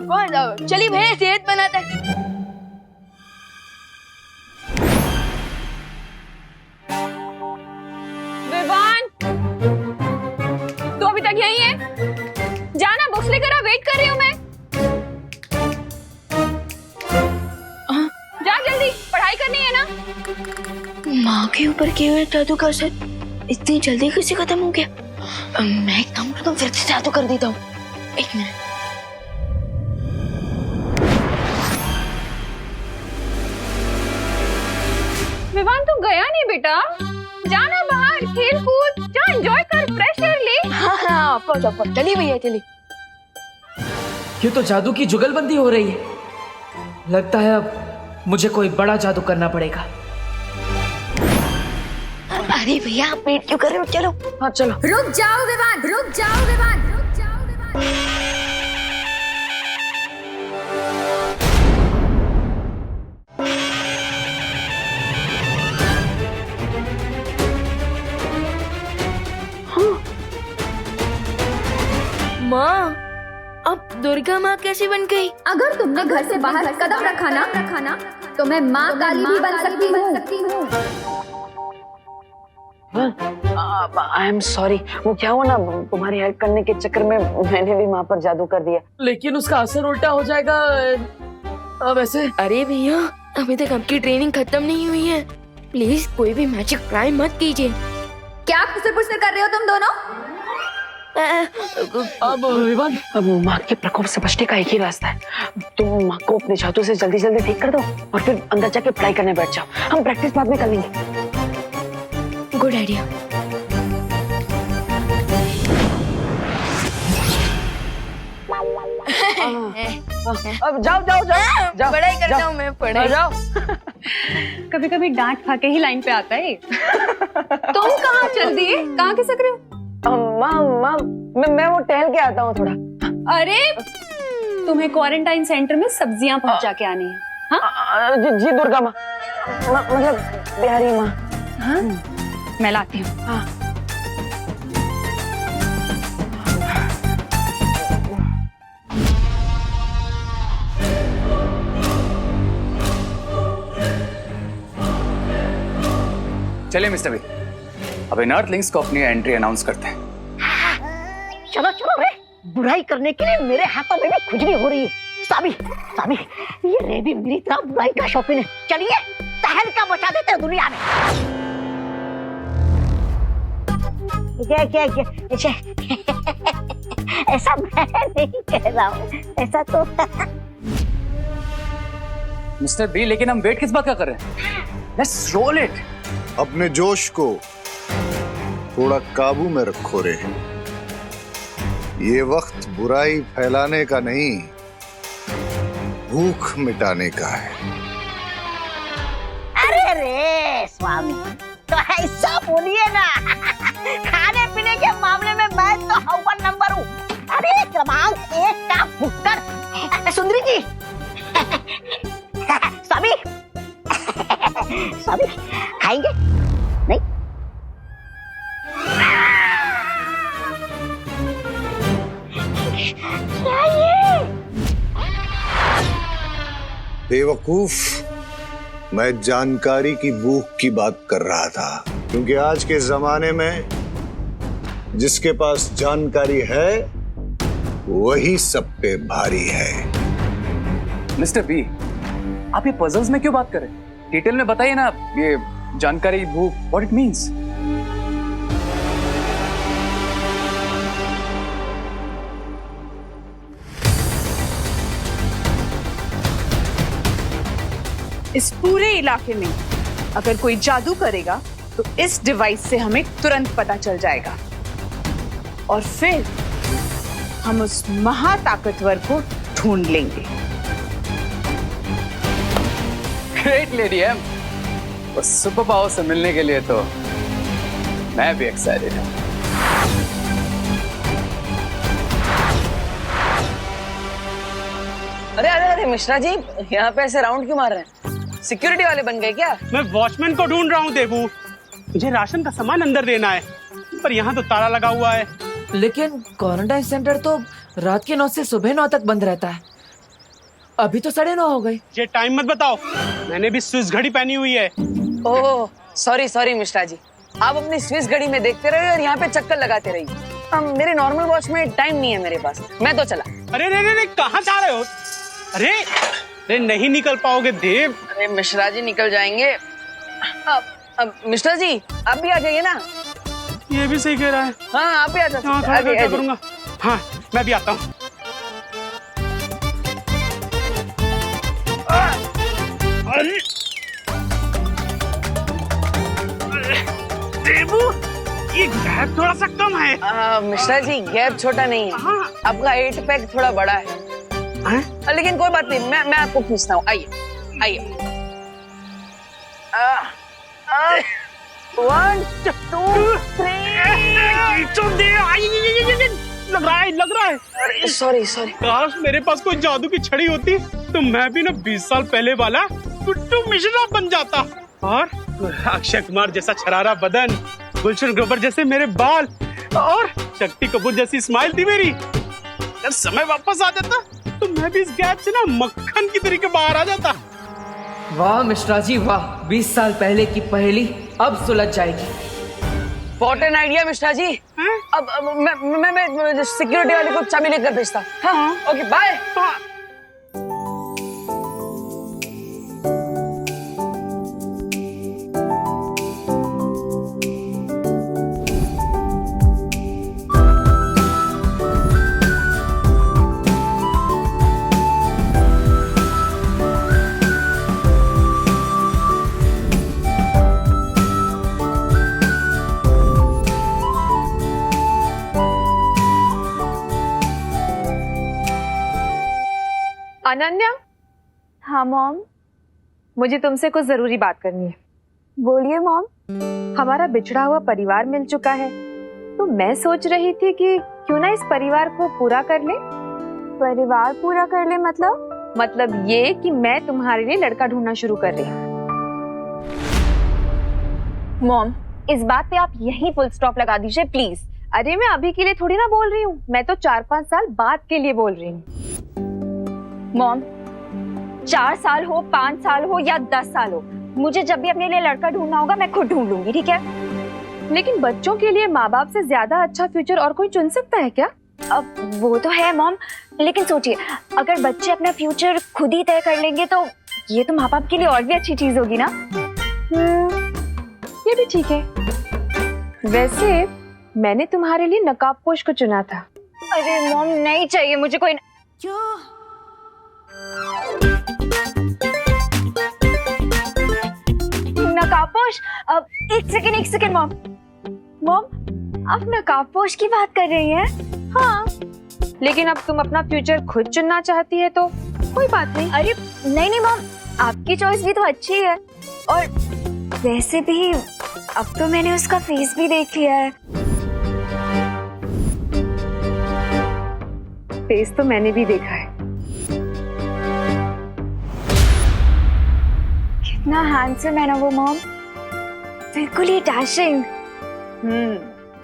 चलिए भैया, सेहत बनाता है। विवान, तू अभी तक यही है? जाना, बुक्स लेकर आ, वेट कर रही हूँ मैं। जा जल्दी, पढ़ाई करनी है ना। माँ के ऊपर किए हुए जादू का असर इतनी जल्दी कैसे खत्म हो गया? मैं एक काम करता हूँ, फिर से जादू कर देता हूँ। एक मिनट। विवान, तू गया नहीं बेटा, जाना बाहर, खेल कूद, जा, एंजॉय कर, फ्रेश एयर ले। हाँ, ऑफ कोर्स, चलिए भैया चलिए। ये तो जादू की जुगलबंदी हो रही है। लगता है अब मुझे कोई बड़ा जादू करना पड़ेगा। अरे भैया आप वेट क्यों कर रहे हो? चलो। हाँ चलो। रुक जाओ विवान, रुक जाओ विवान, रुक जाओ विवान। माँ, अब दुर्गा माँ कैसी बन गई? अगर तुमने घर से बाहर कदम रखा ना तो मैं माँ काली भी बन सकती हूँ। आई एम सॉरी, वो क्या हुआ ना, तुम्हारी हेल्प करने के चक्कर में मैंने भी माँ पर जादू कर दिया, लेकिन उसका असर उल्टा हो जाएगा वैसे। अरे भैया, अभी तक आपकी ट्रेनिंग खत्म नहीं हुई है, प्लीज कोई भी मैजिक ट्राई मत कीजिए। क्या खुसर कर रहे हो तुम दोनों? अब विवान, अब माँ के प्रकोप से बचने का एक ही रास्ता है, तुम माँ को अपने जादू से जल्दी जल्दी ठीक कर दो और फिर अंदर जाके पढ़ाई करने बैठ जाओ, हम प्रैक्टिस बाद में कर लेंगे। Good idea. अब जाओ जाओ जाओ जाओ, पढ़ाई करता हूँ मैं, पढ़ाई जाओ। कभी कभी डांट खा के ही लाइन पे आता है। तुम कहाँ चल दिए? कहाँ खिसक रहे हो? माँ मैं वो टहल के आता हूँ थोड़ा। अरे तुम्हें क्वारंटाइन सेंटर में सब्जियां पहुंचा के आनी है। हाँ? जी दुर्गा माँ, मतलब बिहारी माँ। हाँ? मैं लाती हूँ। हाँ। चलिए मिस्टर बी, अब इन अर्थलिंग्स को अपनी एंट्री अनाउंस करते हैं। चलो चलो रे, बुराई करने के लिए मेरे हाथों में भी खुजली हो रही है। सामी सामी, ये रे भी मेरी तरह बुराई का शौकीन है। चलिए तहलका मचा देते हैं दुनिया में। क्या ऐसा मैं नहीं कह रहा हूँ, ऐसा तो मिस्टर बी, लेकिन हम वेट किस बात का कर रहे हैं? Let's roll it. अपने जोश को थोड़ा काबू में रखो रे। ये वक्त बुराई फैलाने का नहीं, भूख मिटाने का है। अरे रे स्वामी, तो ऐसा बोलिए ना। खाने पीने के मामले में मैं तो अव्वल नंबर हूँ। अरे क्रमांक 1 का भुक्कड़ सुंदरी जी। स्वामी स्वामी खाएंगे? नहीं? क्या ये? बेवकूफ, मैं जानकारी की भूख की बात कर रहा था, क्योंकि आज के जमाने में जिसके पास जानकारी है वही सब पे भारी है। मिस्टर बी, आप ये पजल्स में क्यों बात कर रहे हैं? डिटेल में बताइए ना, ये जानकारी भूख, व्हाट इट मींस। इस पूरे इलाके में अगर कोई जादू करेगा तो इस डिवाइस से हमें तुरंत पता चल जाएगा और फिर हम उस महाताकतवर को ढूंढ लेंगे। ग्रेट लेडी एम, बस सुपर पावर से मिलने के लिए तो मैं भी एक्साइटेड हूँ। अरे अरे अरे मिश्रा जी, यहाँ पे ऐसे राउंड क्यों मार रहे हैं? सिक्योरिटी वाले बन गए क्या? मैं वॉचमैन को ढूंढ रहा हूँ देबू, मुझे राशन का सामान अंदर देना है, पर यहाँ तो ताला लगा हुआ है। लेकिन क्वारंटाइन सेंटर तो रात के 9 से सुबह 9 तक बंद रहता है, अभी तो 9:30 हो गए। ये टाइम मत बताओ, मैंने भी स्विस घड़ी पहनी हुई है। Oh sorry sorry Mishra ji, आप अपनी स्विस घड़ी में देखते रहिए और यहाँ पे चक्कर लगाते रहिए। मेरे नॉर्मल वॉच में टाइम नहीं है मेरे पास, मैं तो चला। अरे रे रे रे, कहाँ जा रहे हो? अरे अरे नहीं निकल पाओगे देव। अरे मिश्रा जी निकल जाएंगे। अब मिश्रा जी आप भी आ जाइए ना। ये भी सही कह रहा है। हाँ आप भी आ जाइए। हाँ क्या करूँगा? हाँ मैं भी आता हूँ। अरे देबू, ये गैप थोड़ा सा कम है। मिश्रा जी गैप छोटा नहीं है, आपका 8 पैक थोड़ा बड़ा है। लेकिन कोई बात नहीं, मैं आपको खींचता हूँ, आइए आइए। 1 2 3 लग रहा है। सॉरी काश मेरे पास कोई जादू की छड़ी होती तो मैं भी ना 20 साल पहले वाला गुड्डू मिश्रा बन जाता। और अक्षय कुमार जैसा छरारा बदन, गुलशन ग्रोवर जैसे मेरे बाल और शक्ति कपूर जैसी स्माइल थी मेरी। अगर समय वापस आ जाता तो मैं भी इस गैप से ना मक्खन की तरीके बाहर आ जाता। वाह मिश्रा जी वाह, 20 साल पहले की पहेली अब सुलझ जाएगी। What an idea Mishra ji. अब मैं सिक्योरिटी वाले को चाबी लेकर भेजता। हाँ ओके बाय। अनन्या। हाँ मॉम। मुझे तुमसे कुछ जरूरी बात करनी है। बोलिए मॉम। हमारा बिछड़ा हुआ परिवार मिल चुका है, तो मैं सोच रही थी कि क्यों ना इस परिवार को पूरा कर ले। परिवार पूरा कर ले मतलब ये कि मैं तुम्हारे लिए लड़का ढूंढना शुरू कर रही हूँ। मॉम, इस बात पे आप यही फुल स्टॉप लगा दीजिए प्लीज। अरे मैं अभी के लिए थोड़ी ना बोल रही हूँ, मैं तो 4-5 साल बाद के लिए बोल रही हूँ। मॉम, 4 साल हो, 5 साल हो या 10 साल हो, मुझे जब भी अपने लिए लड़का ढूंढना होगा मैं खुद ढूंढ लूंगी, ठीक है? लेकिन बच्चों के लिए माँ बाप से ज्यादा अच्छा फ्यूचर और कोई चुन सकता है क्या? अब वो तो है मॉम, लेकिन सोचिए अगर बच्चे अपना फ्यूचर खुद ही तय कर लेंगे तो ये तो माँ बाप के लिए और भी अच्छी चीज होगी ना। ये भी ठीक है। वैसे मैंने तुम्हारे लिए नकाबपोश को चुना था। अरे मॉम नहीं चाहिए मुझे कोई नकाबपोश। अब एक सेकेंड मॉम, आप नकाबपोश की बात कर रही हैं? हाँ, लेकिन अब तुम अपना फ्यूचर खुद चुनना चाहती है तो कोई बात नहीं। अरे नहीं मॉम, आपकी चॉइस भी तो अच्छी है, और वैसे भी अब तो मैंने उसका फेस भी देख लिया है। फेस तो मैंने भी देखा है। कितना हैंडसम है ना वो मॉम, बिल्कुल ही डैशिंग।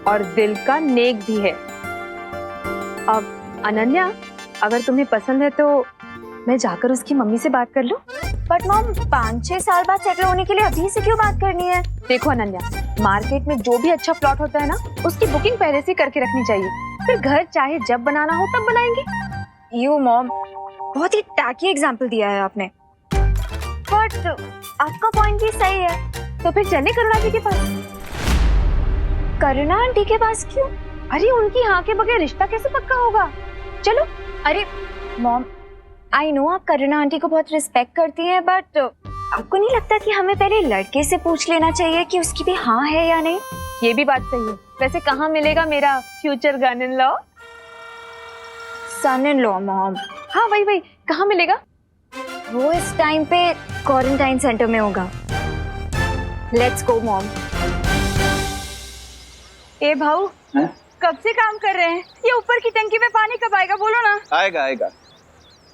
और दिल का नेक भी है। अब अनन्या, अगर तुम्हें पसंद है तो मैं जाकर उसकी मम्मी से बात कर लूं? बट मॉम 5-6 साल बाद सेटल होने के लिए अभी से क्यों बात करनी है? देखो अनन्या, मार्केट में जो भी अच्छा प्लॉट होता है ना, उसकी बुकिंग पहले से करके रखनी चाहिए, फिर घर चाहे जब बनाना हो तब बनाएंगे। यू मॉम, बहुत ही टैकी एग्जाम्पल दिया है आपने, बट आपका पॉइंट भी सही है। तो फिर चले करुणा जी के पास। करुणा आंटी के पास क्यों? अरे उनकी हाँ के बगैर रिश्ता कैसे पक्का होगा? चलो। अरे मॉम, आई नो आप करुणा आंटी को बहुत रिस्पेक्ट करती हैं, बट आपको नहीं लगता कि हमें पहले लड़के से पूछ लेना चाहिए कि उसकी भी हाँ है या नहीं? ये भी बात सही है। वैसे कहाँ मिलेगा मेरा future son in law? Son in law mom? हाँ वही कहाँ मिलेगा? वो इस टाइम पे क्वारंटाइन सेंटर में होगा। Let's go mom. ए भाऊ, कब से काम कर रहे हैं? ये ऊपर की टंकी में पानी कब आएगा? बोलो ना। आएगा।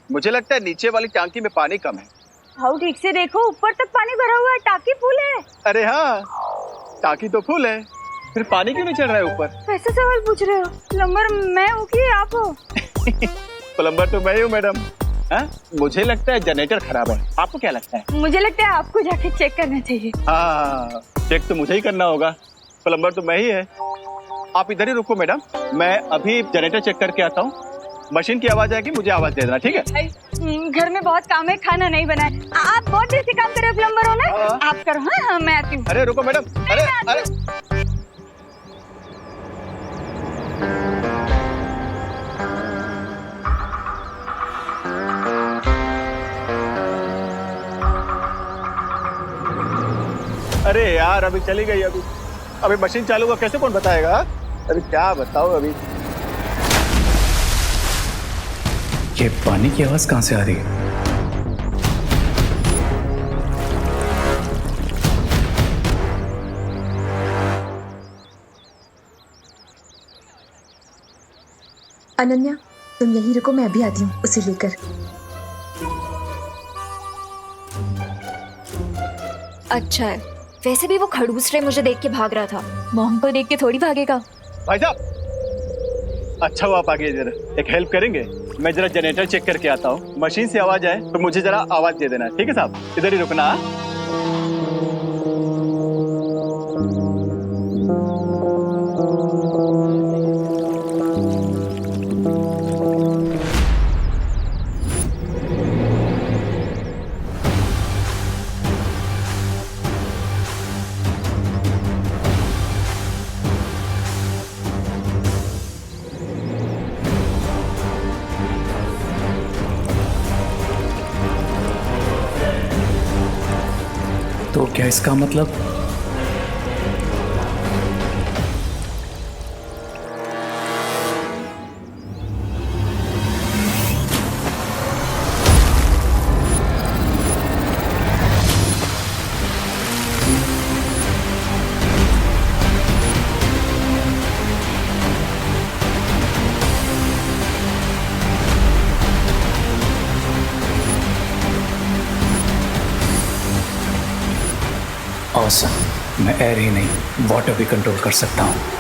मुझे लगता है नीचे वाली टंकी में पानी कम है। भाऊ ठीक से देखो, ऊपर तक पानी भरा हुआ है, टाकी फुल है। अरे हाँ, टाकी तो फुल है, फिर पानी क्यों नहीं चढ़ रहा है ऊपर? कैसे सवाल पूछ रहे हो? प्लम्बर मैं हूँ कि आप हो? प्लम्बर तो मैं हूँ मैडम। मुझे लगता है जनरेटर खराब है, आपको क्या लगता है? मुझे लगता है आपको जाके चेक करना चाहिए। हाँ, चेक तो मुझे ही करना होगा, प्लम्बर तो मैं ही है। आप इधर ही रुको मैडम, मैं अभी जनरेटर चेक करके आता हूँ। मशीन की आवाज आएगी, मुझे आवाज दे देना, ठीक है? घर में बहुत काम है, खाना नहीं बना है। आप बहुत देर से काम कर रहे हो, प्लम्बर हो ना? आप करो। हाँ मैं आती हूँ। अरे रुको मैडम, अरे अरे यार अभी चली गई। अभी मशीन चालू हुआ, कैसे कौन बताएगा? अभी क्या बताओ। अभी ये पानी की आवाज कहां से आ रही है? अनन्या तुम यहीं रुको, मैं अभी आती हूँ उसे लेकर। अच्छा है, वैसे भी वो खड़ूस रे मुझे देख के भाग रहा था, मॉम को देख के थोड़ी भागेगा। भाई साहब, अच्छा हुआ आप आ गए। जरा एक हेल्प करेंगे? मैं जरा जनरेटर चेक करके आता हूँ, मशीन से आवाज आए तो मुझे जरा आवाज दे देना, ठीक है साहब? इधर ही रुकना। तो क्या इसका मतलब? Awesome. मैं एयर ही नहीं वाटर भी कंट्रोल कर सकता हूँ।